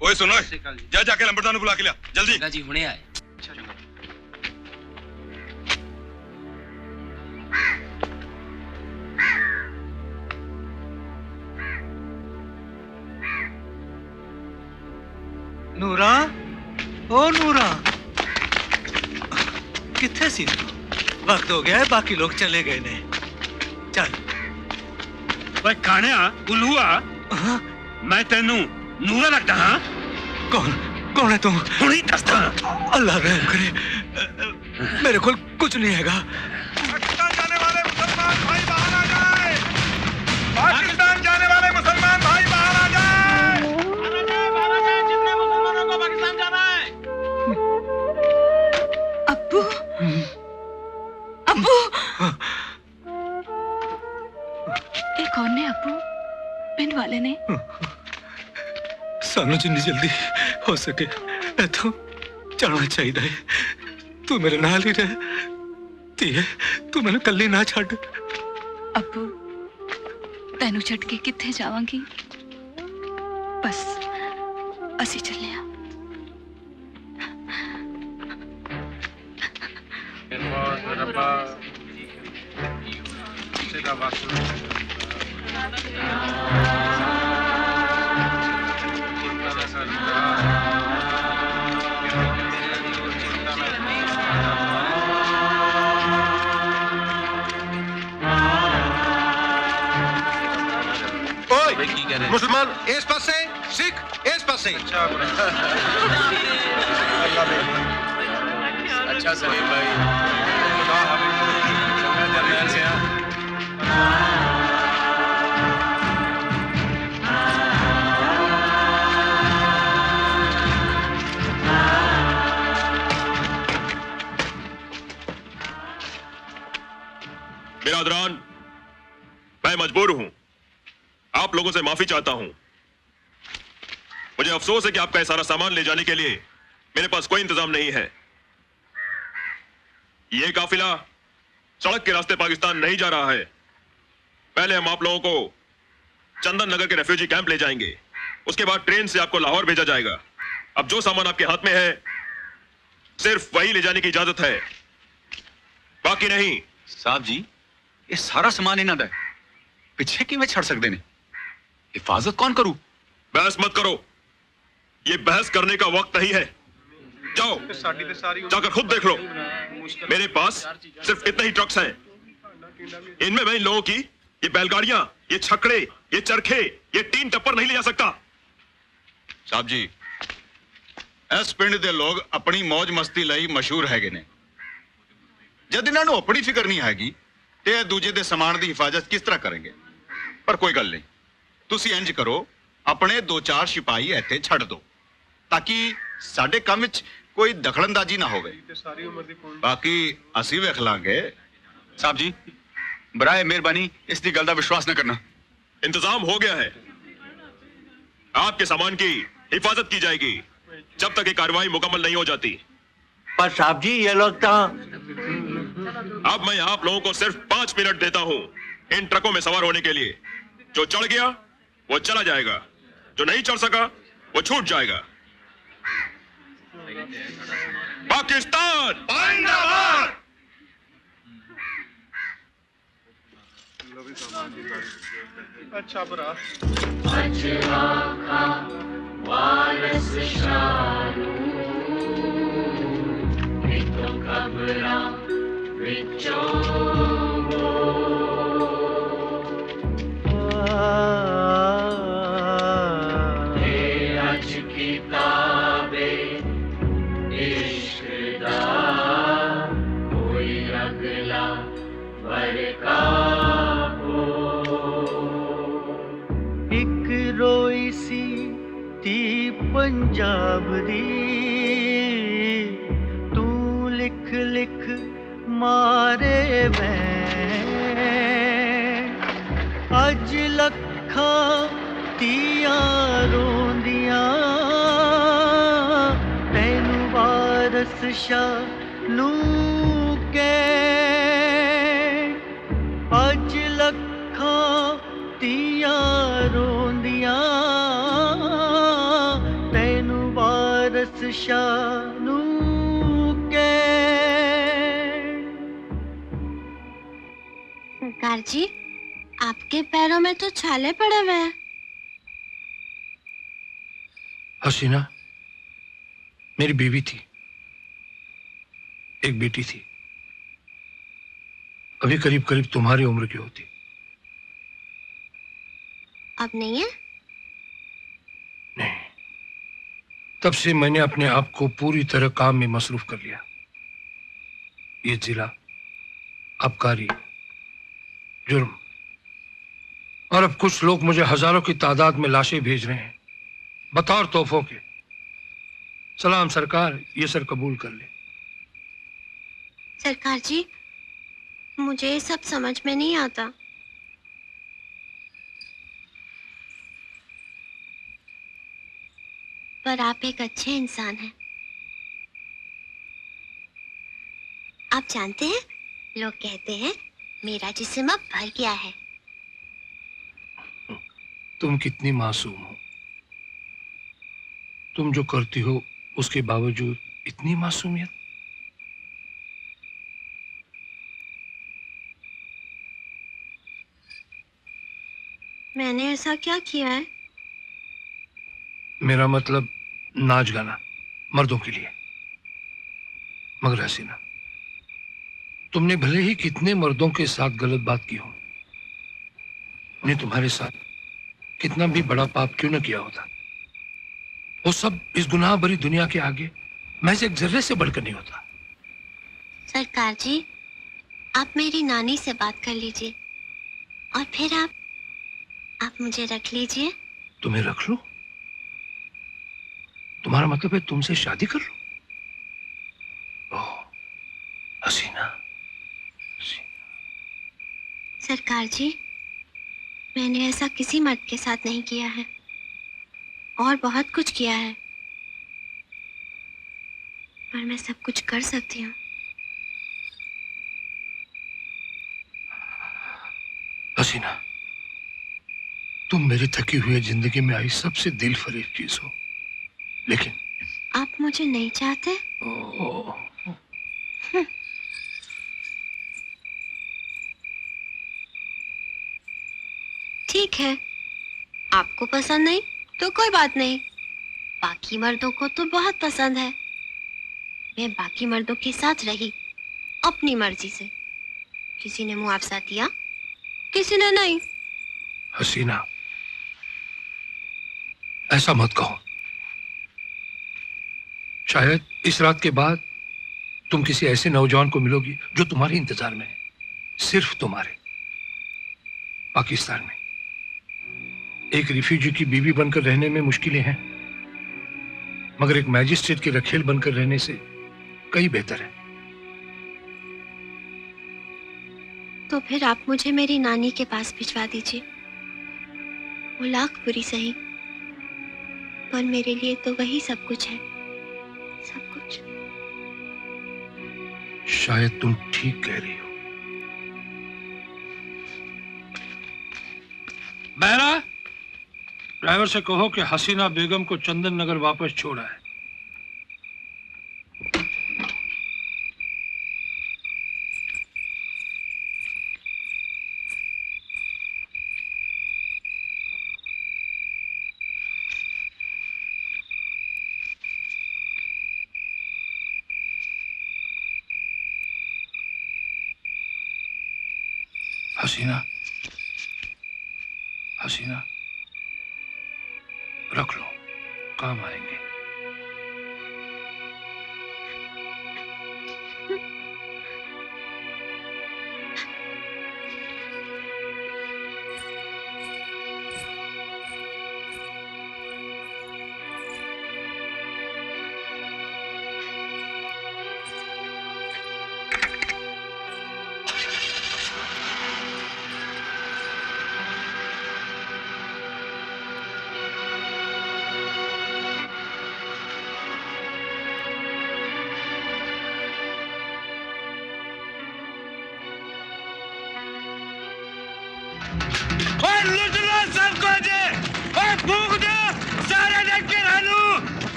ओए सुनो, जा जाके लंबड़दार ਨੂੰ ਬੁਲਾ ਕੇ ਲਿਆ ਜਲਦੀ।
जी हुणे आए।
ਨੂਰਾ, ओ ਨੂਰਾ, किथे सी तू? वक्त हो गया है, बाकी लोग चले गए ने। चल
भाई कान्या उल्लूआ, मैं तेनू नूरा लगता हाँ?
कौन कौन है तू?
हुणी दसदा।
अल्लाह रहम करे, मेरे को कुछ नहीं हैगा।
पाकिस्तान जाने वाले मुसलमान भाई बाहर आ जाए। पाकिस्तान जाने वाले मुसलमान भाई बाहर आ जाए।
जितने मुसलमानों को पाकिस्तान जाना है।
अब्बू, अब्बू, ये कौन ने अब्बू? पिंड वाले ने?
सानू जिन्नी जल्दी हो सके इथों जाना चाहिए। तू मेरे नाल ही रह धीए, तू मैनू कल्ली ना छड्ड।
अब्बू तेनू छड्ड के किथे जावांगी? बस असी चले आ।
मुसलमान इस पासे, सिख इस पासे।
अच्छा सलीम भाई, जर्नैल से
बिरादरान, मैं मजबूर हूं, आप लोगों से माफी चाहता हूं। मुझे अफसोस है कि आपका ये सारा सामान ले जाने के लिए मेरे पास कोई इंतजाम नहीं है। ये काफिला सड़क के रास्ते पाकिस्तान नहीं जा रहा है। पहले हम आप लोगों को चंदन नगर के रेफ्यूजी कैंप ले जाएंगे, उसके बाद ट्रेन से आपको लाहौर भेजा जाएगा। अब जो सामान आपके हाथ में है सिर्फ वही ले जाने की इजाजत है, बाकी नहीं।
साहब जी, ये सारा सामान इन्हां दा है, पिछे किवें छड़ सकदे ने? हिफाजत कौन करू?
बहस मत करो, ये बहस करने का वक्त नहीं है। जाओ जाकर खुद देख लो। मेरे पास सिर्फ इतने ही ट्रक्स हैं, इनमें मैं इन लोगों की ये बैलगाड़ियां, ये छकड़े, ये चरखे, ये टीन टप्पर नहीं ले जा सकता।
साहब जी, इस पिंड दे लोग अपनी मौज मस्ती लई मशहूर हैगे ने। जद इन्हां नूं अपनी फिक्र नहीं हैगी
ਤੇ ਦੂਜੇ ਦੇ ਸਮਾਨ ਦੀ ਹਿਫਾਜ਼ਤ ਕਿਸ ਤਰ੍ਹਾਂ ਕਰਾਂਗੇ? ਪਰ ਕੋਈ ਗੱਲ ਨਹੀਂ, ਤੁਸੀਂ ਇੰਜ ਕਰੋ, ਆਪਣੇ 2-4 ਸਿਪਾਹੀ ਇੱਥੇ ਛੱਡ ਦਿਓ ਤਾਂ ਕਿ ਸਾਡੇ ਕੰਮ ਵਿੱਚ ਕੋਈ ਦਖਲਅੰਦਾਜ਼ੀ ਨਾ ਹੋਵੇ। ਬਾਕੀ ਅਸੀਂ ਵੇਖ ਲਾਂਗੇ।
साहब जी, बराए मेहरबानी इसकी गल का विश्वास न करना।
इंतजाम हो गया है, आपके सामान की हिफाजत की जाएगी जब तक ये कार्रवाई मुकम्मल नहीं हो जाती।
पर साहब जी ये लोग तो
अब मैं आप लोगों को सिर्फ 5 मिनट देता हूं इन ट्रकों में सवार होने के लिए। जो चढ़ गया वो चला जाएगा, जो नहीं चढ़ सका वो छूट जाएगा। पाकिस्तान जिंदाबाद।
अच्छा भरा
वारस शानू तो खबरा विचो अज किताबे इश्क दा कोई अगला वर्का
एक रोई सी ती पंजाब दी तू लिख लिख मारे मैं अज लखा तियां रोंदियां तैनू वारस शाह नू कै अज लखा तियां रोंदियां तैनू वारस शाह नू कै।
सरकार जी, आपके पैरों में तो छाले पड़े हुए हैं।
हसीना मेरी बीवी थी, एक बेटी थी, अभी करीब करीब तुम्हारी उम्र की होती।
अब नहीं है?
नहीं, तब से मैंने अपने आप को पूरी तरह काम में मसरूफ कर लिया। ये जिला, आबकारी, जुर्म, और अब कुछ लोग मुझे हजारों की तादाद में लाशें भेज रहे हैं बतौर तोहफों के। सलाम सरकार, ये सर कबूल कर ले।
सरकार जी, मुझे ये सब समझ में नहीं आता। पर आप एक अच्छे इंसान हैं। आप जानते हैं, लोग कहते हैं मेरा जिस्म अब भर गया है।
तुम कितनी मासूम हो, तुम जो करती हो उसके बावजूद इतनी मासूमियत।
मैंने ऐसा क्या किया है?
मेरा मतलब नाच गाना मर्दों के लिए। मगर हसीना, तुमने भले ही कितने मर्दों के साथ गलत बात की हो, उन्हें तुम्हारे साथ कितना भी बड़ा पाप क्यों न किया होता, वो सब इस गुनाह भरी दुनिया के आगे महज एक जर्रे से बढ़कर नहीं होता।
सरकार जी, आप मेरी नानी से बात कर लीजिए और फिर आप मुझे रख लीजिए।
तुम्हें रख लो? तुम्हारा मतलब है तुमसे शादी कर लो? ओह हसीना।
सरकार जी, मैंने ऐसा किसी मर्द के साथ नहीं किया है और बहुत कुछ किया है, पर मैं सब कुछ कर सकती हूँ।
हसीना, तुम मेरी थकी हुई जिंदगी में आई सबसे दिल फरेब चीज हो, लेकिन
आप मुझे नहीं चाहते? ठीक है, आपको पसंद नहीं तो कोई बात नहीं, बाकी मर्दों को तो बहुत पसंद है। मैं बाकी मर्दों के साथ रही अपनी मर्जी से। किसी ने मुआवजा दिया, किसी ने नहीं।
हसीना, ऐसा मत कहो। शायद इस रात के बाद तुम किसी ऐसे नौजवान को मिलोगी जो तुम्हारे इंतजार में है, सिर्फ तुम्हारे। पाकिस्तान में एक रिफ्यूजी की बीवी बनकर रहने में मुश्किलें हैं, मगर एक मैजिस्ट्रेट की रखेल बनकर रहने से कई बेहतर है।
तो फिर आप मुझे मेरी नानी के पास भिजवा दीजिए। वो लाख बुरी सही, पर मेरे लिए तो वही सब कुछ है, सब कुछ।
शायद तुम ठीक कह रही हो। बहरा, ड्राइवर से कहो कि हसीना बेगम को चंदन नगर वापस छोड़ा है। हसीना, हसीना, रख लो, काम आएंगे।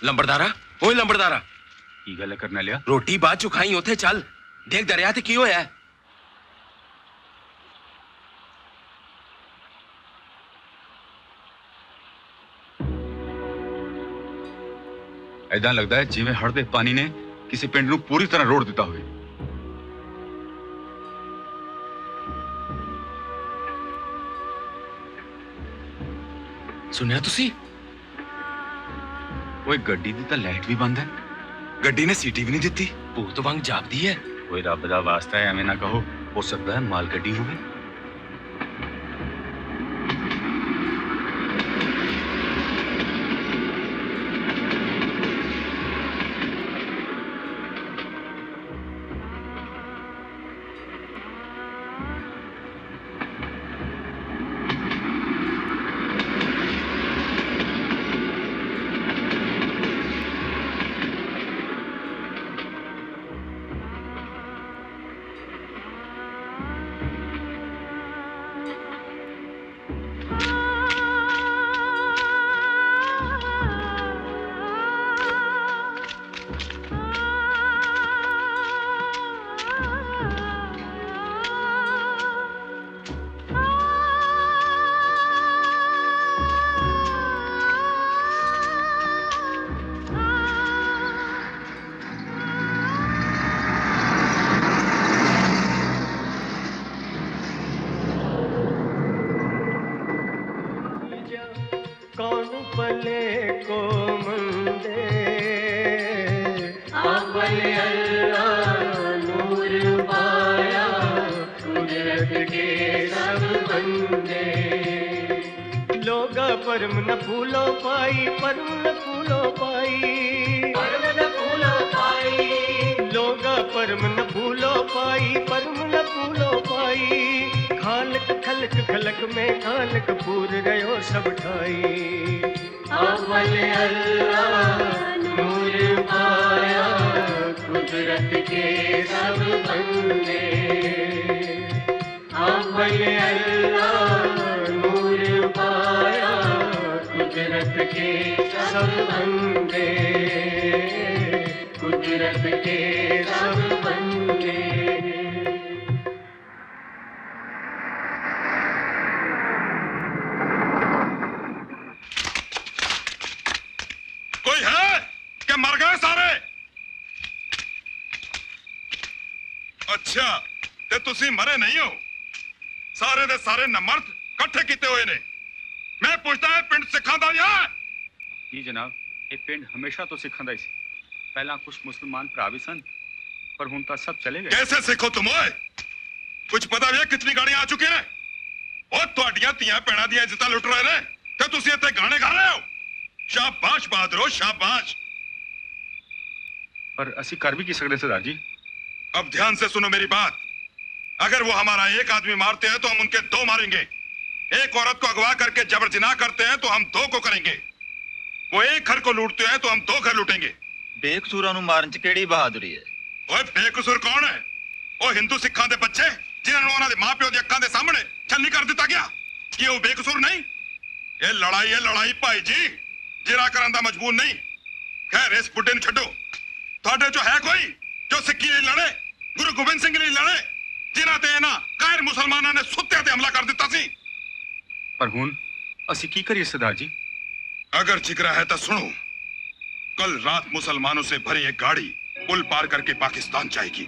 लंबरदारा, ओए लंबरदारा,
की गल करने लिया?
रोटी बात चुखाई उथे चल, देख दरिया ते की होया है।
ऐदा लगदा है जिवें हड़ दे पानी ने किसी पिंड नूं पूरी तरह रोड़ दिता होवे।
सुनिया तुसी?
ओए गड्डी दी तां लाइट भी बंद है।
गड्डी ने सीटी भी नहीं दिती। भूत वांग जापदी है।
कोई रब दा वास्ता है, एवें ना कहो। हो सकता है माल गड्डी होवे।
परम न फूलो पाई, परम न फूलो पाई, परम न फूलो पाई, लोगा परम न फूलो पाई, परम न फूलो पाई। खालक खलक खलक में खालक पूर रहो सब ठाई। अव्वल अल्लाह नूर पाया, कुदरत के सब बंदे। भले अल्लाह नूर पाया कुदरत के सब बंदे, कुदरत के सब बंदे।
कोई है कि मर गए सारे? अच्छा ते तुसी मरे नहीं हो, सारे दे सारे नमर्द इकट्ठे किते हुए ने। मैं पूछता है पिंड सिखां दा या?
जी जनाब, ये पिंड हमेशा तो सिखां दा ही सी। पहला कुछ मुसलमान भरा भी सन, पर हुण तां सब चले गए।
कैसे सिखो तुम ओए? कुछ पता भी है कितनी गाड़ियां आ चुकी ने? और तुहाडियां धीआं भैणां दी इज्जतां लुट रहे ने ते तुसी इत्थे गाने गा रहे हो? शाबाश बहादुरो शाबाश।
पर असी कर भी की सकदे सरदार जी?
अब ध्यान से सुनो मेरी बात। अगर वो हमारा एक आदमी मारते हैं तो हम उनके दो मारेंगे। एक औरत को अगवा करके जबर जिना करते हैं तो हम दो को करेंगे। वो एक घर को लूटते हैं तो हम दो घर लूटेंगे।
बेकसूरां नूं मारन च केड़ी बहादुरी है?
ओए बेकसूर कौन है? ओ हिंदू सिखां दे बच्चे जिन्हां नूं उन्हां दे मां-पिओ दी अक्खां दे सामने छलनी कर दिता गया। ये वो बेकसूर नहीं? ये लड़ाई है लड़ाई भाई जी, जिरा करन दा मजबूर नहीं। खैर इस बुड्ढे नूं छड्डो। तुहाडे जो है कोई जो सिक्की लई लड़े, गुरु गोबिंद सिंह लई लड़े, जिन्हां ते इन्हां कायर मुसलमानां ने सुत्तिआं ते हमला कर दिता सी?
पर हुण असी की करिए सरदार जी?
अगर जिगरा है तो सुनो। कल रात मुसलमानों से भरी एक गाड़ी पुल पार करके पाकिस्तान जाएगी।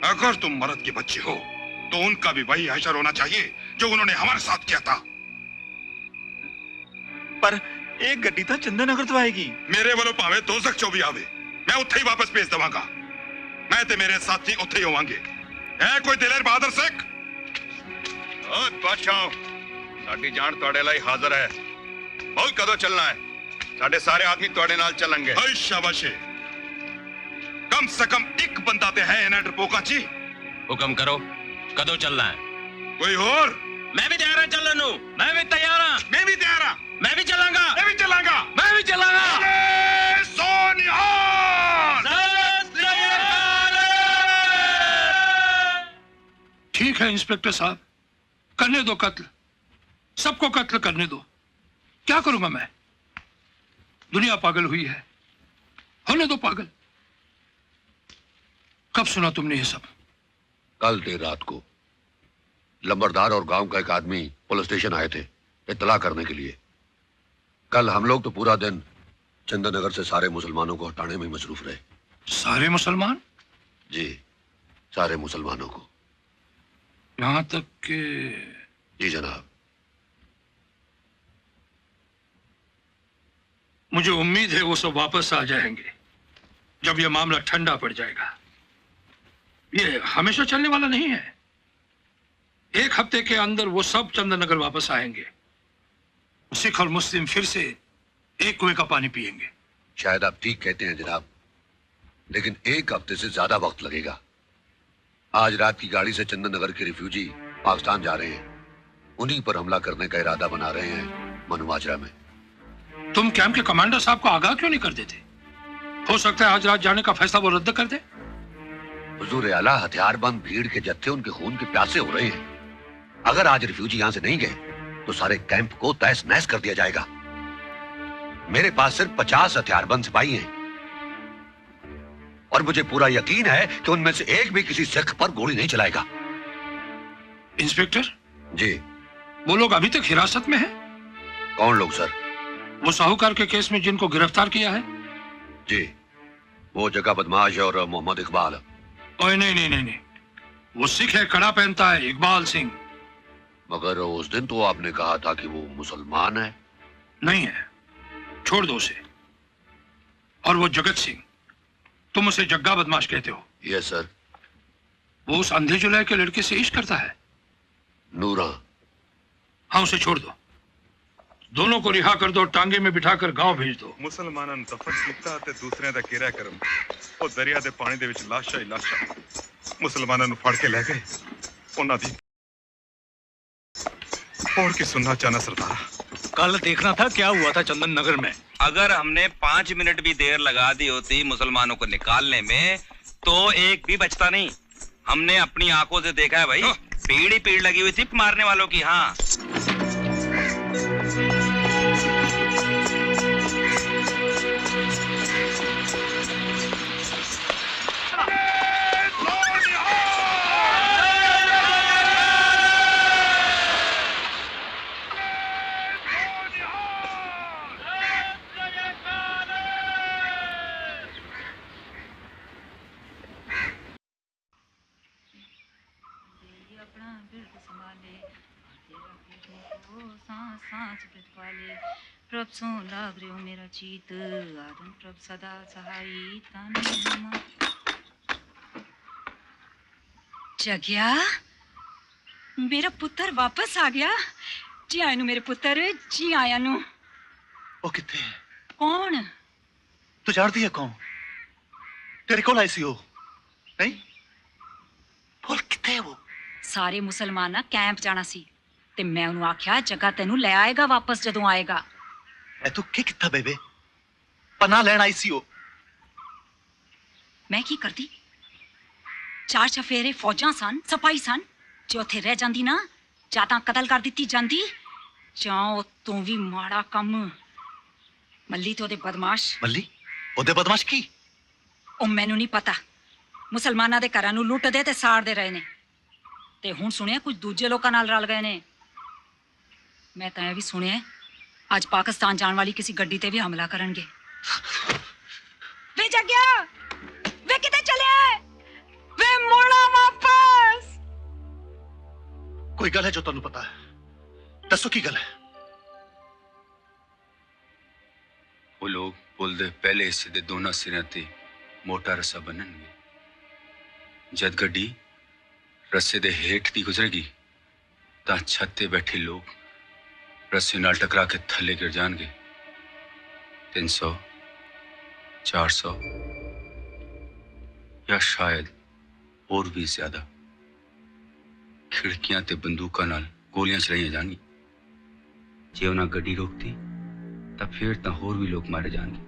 अगर तुम मर्द के बच्चे हो तो उनका भी वही हशर होना चाहिए जो उन्होंने हमारे साथ किया था।
पर एक गड्डी तो चंदनगर तो आएगी।
मेरे वालों भावे दोजख चो भी आवे, मैं उत्थे ही वापस भेज दवांगा। मैं ते मेरे साथी उत्थे ही होवांगे। है कोई दिलेर बहादुर सिख?
ओ बादशाह, साडी जान तुहाडे लई हाजिर है। बोल कदों चलना है? साडे सारे आदमी तुहाडे नाल चलेंगे।
ओए शाबाशे। कम से कम एक बंदा ते है इन्हां डरपोकां ची।
हुक्म करो, कदों चलना है?
कोई और?
मैं भी तैयार हां चलण नूं। मैं भी तैयार हां।
मैं भी तैयार हां।
मैं भी चलांगा।
मैं भी चलांगा।
मैं भी चलांगा।
सोनिहाल।
ठीक है इंस्पेक्टर साहब, करने दो कत्ल, सबको कत्ल करने दो। क्या करूंगा मैं? दुनिया पागल हुई है, होने दो पागल। कब सुना तुमने ये सब?
कल देर रात को लंबरदार और गांव का एक आदमी पुलिस स्टेशन आए थे इत्तला करने के लिए। कल हम लोग तो पूरा दिन चंदनगर से सारे मुसलमानों को हटाने में मसरूफ रहे।
सारे मुसलमान?
जी, सारे मुसलमानों को।
यहां तक कि?
जी जनाब।
मुझे उम्मीद है वो सब वापस आ जाएंगे जब ये मामला ठंडा पड़ जाएगा। ये हमेशा चलने वाला नहीं है। एक हफ्ते के अंदर वो सब चंदनगर वापस आएंगे। सिख और मुस्लिम फिर से एक कुएं का पानी पिएंगे।
शायद आप ठीक कहते हैं जनाब, लेकिन एक हफ्ते से ज्यादा वक्त लगेगा। आज रात की गाड़ी से चंदनगर के रिफ्यूजी पाकिस्तान जा रहे हैं। उन्हीं पर हमला करने का इरादा बना रहे हैं मनुमाजरा में।
तुम कैंप के कमांडर साहब को आगाह क्यों नहीं कर देते? हो सकता है आज रात जाने का फैसला वो रद्द कर दे।
हुजूर आला, हथियारबंद भीड़ के जत्थे उनके खून के प्यासे हो रहे हैं। अगर आज रिफ्यूजी यहां से नहीं गए तो सारे कैंप को तहस नहस कर दिया जाएगा। मेरे पास सिर्फ 50 हथियारबंद सिपाही हैं और मुझे पूरा यकीन है कि उनमें से एक भी किसी सिख पर गोली नहीं चलाएगा।
इंस्पेक्टर
जी।
वो लोग अभी तक हिरासत में हैं?
कौन लोग सर?
वो साहूकार के केस में जिनको गिरफ्तार किया है।
जी, वो जगह बदमाश और मोहम्मद इकबाल।
ओए नहीं नहीं नहीं नहीं, वो सिख है, कड़ा पहनता है, इकबाल सिंह।
मगर उस दिन तो आपने कहा था कि वो मुसलमान है।
नहीं है, छोड़ दो उसे। और वो जगत सिंह, तुम उसे जग्गा बदमाश कहते हो।
Yes sir.
वो उस अंधे जुलाई के लड़के से इश्क करता है।
नूरा।
हाँ, उसे छोड़ दो। दोनों को रिहा कर दो, टांगे में बिठाकर गांव भेज दो।
मुसलमानां नूं दफन कीता ते दूसरिਆਂ ਦਾ ਕਿਰਿਆ ਕਰਮ ਉਹ ਦਰਿਆ ਦੇ ਪਾਣੀ ਦੇ ਵਿੱਚ ਲਾਸ਼ਾਂ ਹੀ ਲਾਸ਼ਾਂ मुसलमानां नूं फड़ के ले गए। उन्हां दी और की सुनना चाहना सरदार?
कल देखना था क्या हुआ था चंदन नगर में।
अगर हमने 5 मिनट भी देर लगा दी होती मुसलमानों को निकालने में तो एक भी बचता नहीं। हमने अपनी आंखों से देखा है भाई। पीड़ ही पीड़ लगी हुई थी मारने वालों की। हाँ
प्रभ सो लाग रहो मेरा चीत आदन प्रभ सदा सहाई तन। जगिया मेरा पुत्र वापस आ गया। जी आया नु मेरे पुत्र, जी आया नु।
वो किथे?
कौन?
तू जानती है कौन? तेरे कोल आई सी हो? नहीं? बोल किथे है वो?
सारे मुसलमान ना कैंप जाना सी ते मैं उन्हें आख्या जगह तेनू ले आएगा वापस जदों आएगा।
ए तू की किथा बेबे? पना लेन आई सी हो?
मैं की करती? चार चफेरे फौजां सन, सपाई सन, जो उथे रह जांदी ना जां तां कतल कर दित्ती जांदी जां तू भी माड़ा कम। मल्ली तो ओदे बदमाश।
मल्ली? ओदे बदमाश की?
ओ मैनू नहीं पता। मुसलमानां दे घरां नू लुट दे ते साड़ दे रहे ने ते हुण सुनिया कुछ दूजे लोकां नाल रल गए ने। मैं तां भी सुनिया आज पाकिस्तान जाने वाली किसी गड्डी ते भी हमला करनगे। वे जग्या वे किते चले वे मोड़ा वापस।
कोई गल है जो तुहानू पता है? दसो की गल है?
वो लोग पुल दे पहले हिस्से दे दोनों सिरों ते मोटा रस्सा बन्नणगे। जद गड्डी रस्से दे हेठ दी गुजरेगी तां छत ते बैठे लोग रस्से नाल टकरा के थल्ले गिर जाणगे। 300 400 या शायद और भी ज्यादा खिड़कियां ते बंदूकां नाल गोलियां चलाईयां जाणगी। जे उन्हां गड्डी रोकती तां फिर तां होर भी लोग मारे जाणगे।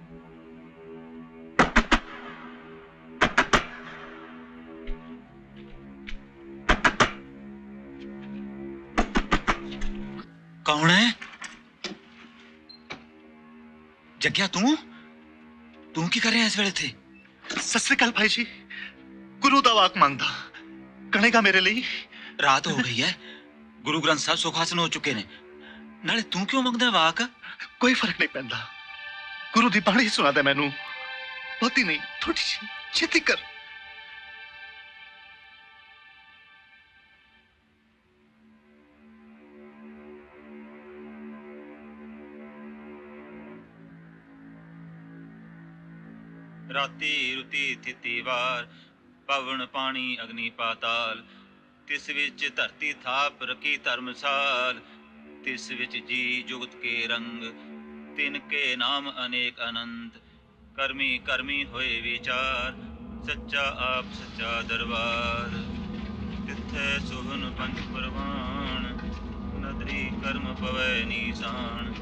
कौन है? जग्या तू? तू की कर रहे हैं इस वेले थे? सत श्री अकाल भाई जी। गुरु दा वाक मांगदा कणेगा मेरे लिए?
रात हो गई है, गुरु ग्रंथ साहब सुखासन हो चुके ने, नाले तू क्यों मंगदा वाक?
कोई फर्क नहीं पैंदा। गुरु दी बाणी ही सुना दे मैनू। बहुती नहीं, थोड़ी छेती कर।
राती रुती थिती वार पवन पानी अग्नि पाताल तिस विच धरती थाप रखी धर्मसाल तिस विच जी जुगत के रंग तिनके नाम अनेक अनंत कर्मी कर्मी होए विचार सच्चा आप सच्चा दरबार तिथे सुहन पंच परवान नदरी कर्म पवै निशान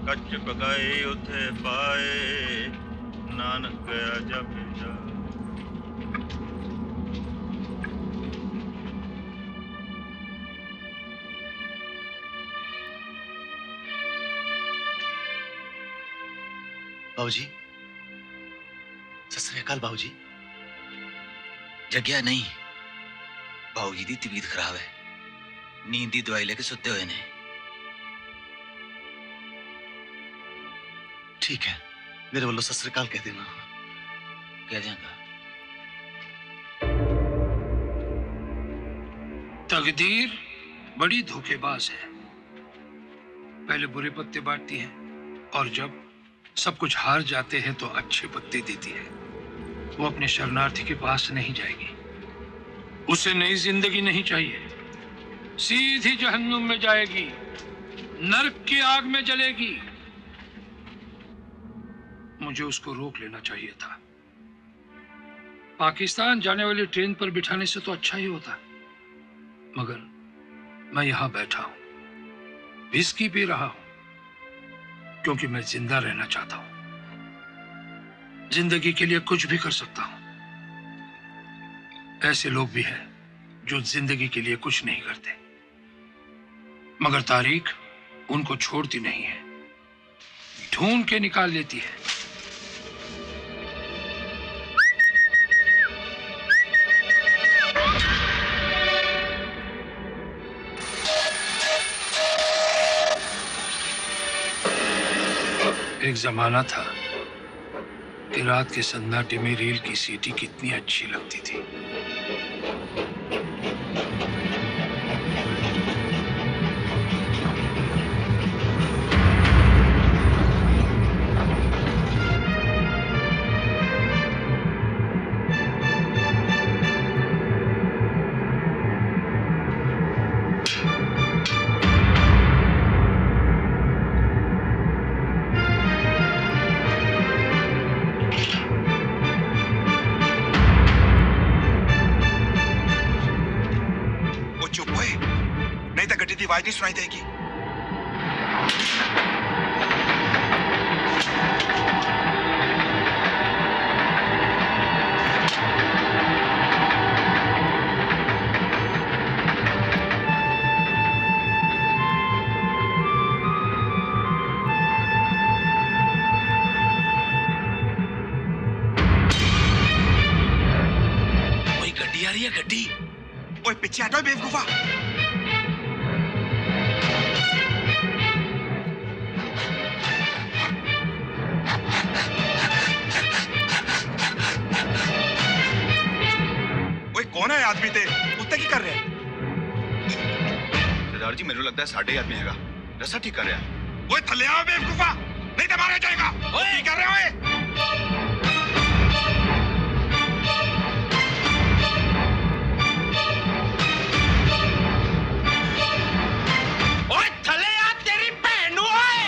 कच्च पकाए उथे पाए नानक गया जब जा।
बाबूजी, सत श्री अकाल बाबूजी।
जग्या नहीं, बाबूजी दी तबीयत खराब है, नींद दी दवाई लेके सुते हुए ने।
ठीक है, मेरे वालों सत श्री अकाल कह देना।
कह देंगा।
तकदीर बड़ी धोखेबाज है। पहले बुरे पत्ते बांटती है और जब सब कुछ हार जाते हैं तो अच्छे पत्ते देती है। वो अपने शरणार्थी के पास नहीं जाएगी। उसे नई जिंदगी नहीं चाहिए, सीधी जहन्नुम में जाएगी, नरक की आग में जलेगी। मुझे उसको रोक लेना चाहिए था। पाकिस्तान जाने वाली ट्रेन पर बिठाने से तो अच्छा ही होता, मगर मैं यहां बैठा हूं, विस्की पी रहा हूं, क्योंकि मैं जिंदा रहना चाहता हूं। जिंदगी के लिए कुछ भी कर सकता हूं। ऐसे लोग भी हैं जो जिंदगी के लिए कुछ नहीं करते, मगर तारीख उनको छोड़ती नहीं है, ढूंढ के निकाल लेती है। एक जमाना था कि रात के सन्नाटे में रेल की सीटी कितनी अच्छी लगती थी।
आवाज नहीं सुनाई देगी।
कोई गड्डी आ रही है, गड्डी।
ओए पीछे हटो बेवकूफा। कौन है आदमी ते उत्ते की कर रहे हैं?
सरदार जी मेनू लगता है साढ़े आदमी हैगा, रस्सा ठीक कर रहा है।
ओए थल्ले आओ बेवकूफा, नहीं तो मारा जाएगा। ओए की कर रहे हो?
ओए थल्ले आ तेरी भैन नु ओए।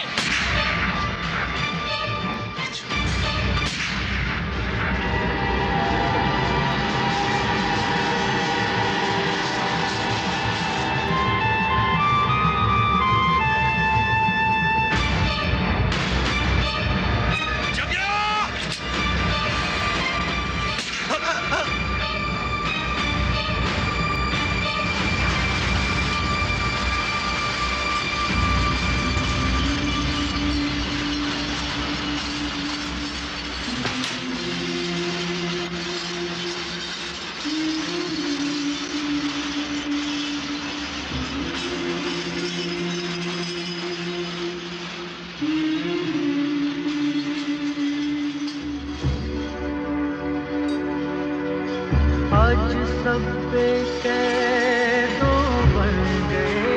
आज सब बेकैदों बन गए,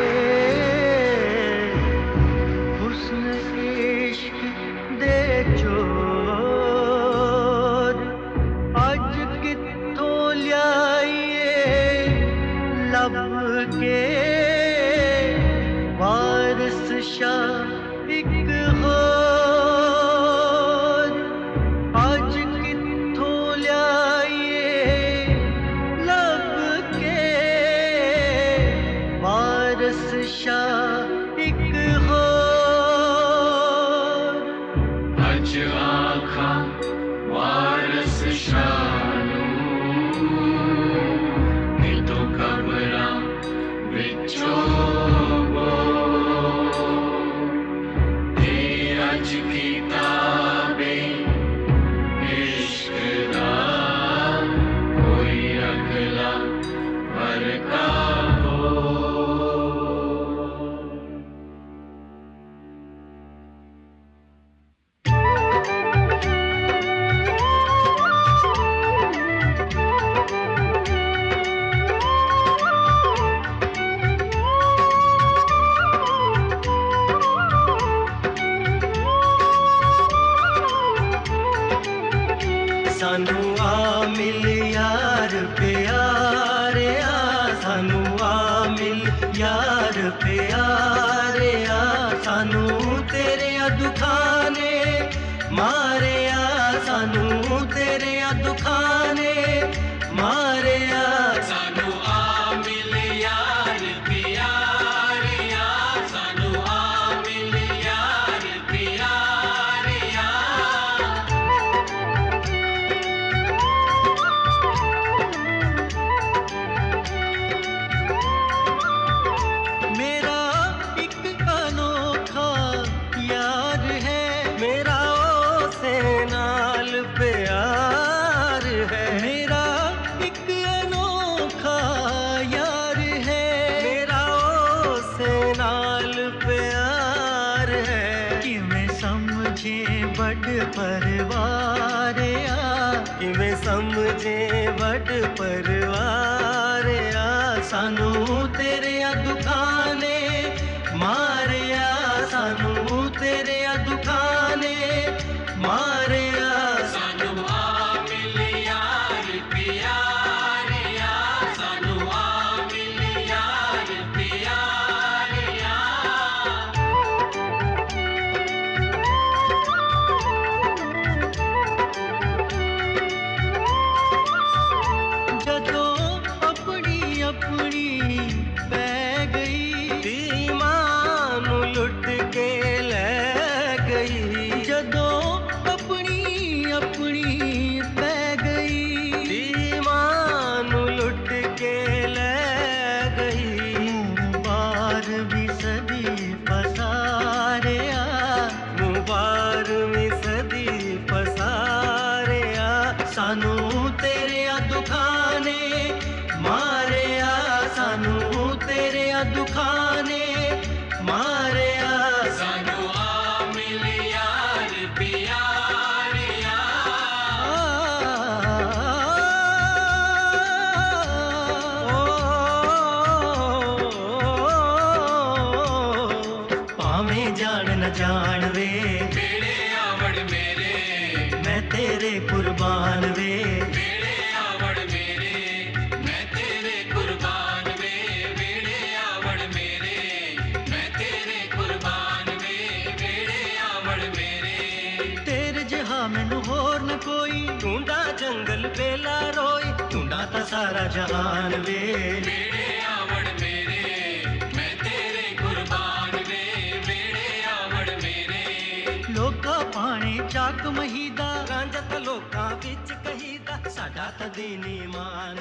हुस्न इश्क दे चोर। आज कित्थों ल्याइए लब के वारिस शाह एक होर। आज कित्थों ल्याइए लब के वारिस शाह एक होर।
अज आखा वारिस शाह नूं तो कबरां विचों गो। ते अज किताबे इश्क दा कोई अगला वर्का हो।
सानू आ मिल यार प्यारे आ, सानू आ मिल यार प्यारे आ। सानू तेरे दुखाने मारे आ, सानू तेरे दुखाने मारे आ।
सानू आ मिल यार प्यारे आ, सानू आ मिल यार प्यारे आ।
वड परिवार किवें समझे वड परिवार सानू तेरे दुखां ने मारिया सानू तेरे दुखां ने मारिया
सानू आ मिल यार प्यारिया सानू आ मिल यार प्यारिया
जदों अपनी अपनी पै गई दीवान लुट के ले गई जदों अपनी अपनी पै गई दीवान लुट के ले गई बार भी सदी पसारिया बार भी सदी पसारिया सानू तेरे दुखां ने मारिया सानू तेरे दुखां ने मारिया
सानू आ मिल यार प्यारिया
भावें जान न जान वे
बेड़े आवड़ मेरे
मैं तेरे कुर्बान वे
बेड़े आवड़ मेरे मैं तेरे कुर्बान वे बेड़े आवड़ मेरे मैं तेरे कुर्बान वे बेड़े आवड़ मेरे
तेरे जहा मैनू होर न कोई ढूंढा जंगल बेला रोई ढूंढा ता सारा जहान वे
बेड़े आवड़ मेरे मैं तेरे कुर्बान वे बेड़े आवड़ मेरे
लोका पाने चाक महीदा रांझा ता लोकां विच कहीदा साडा ता दीन ईमान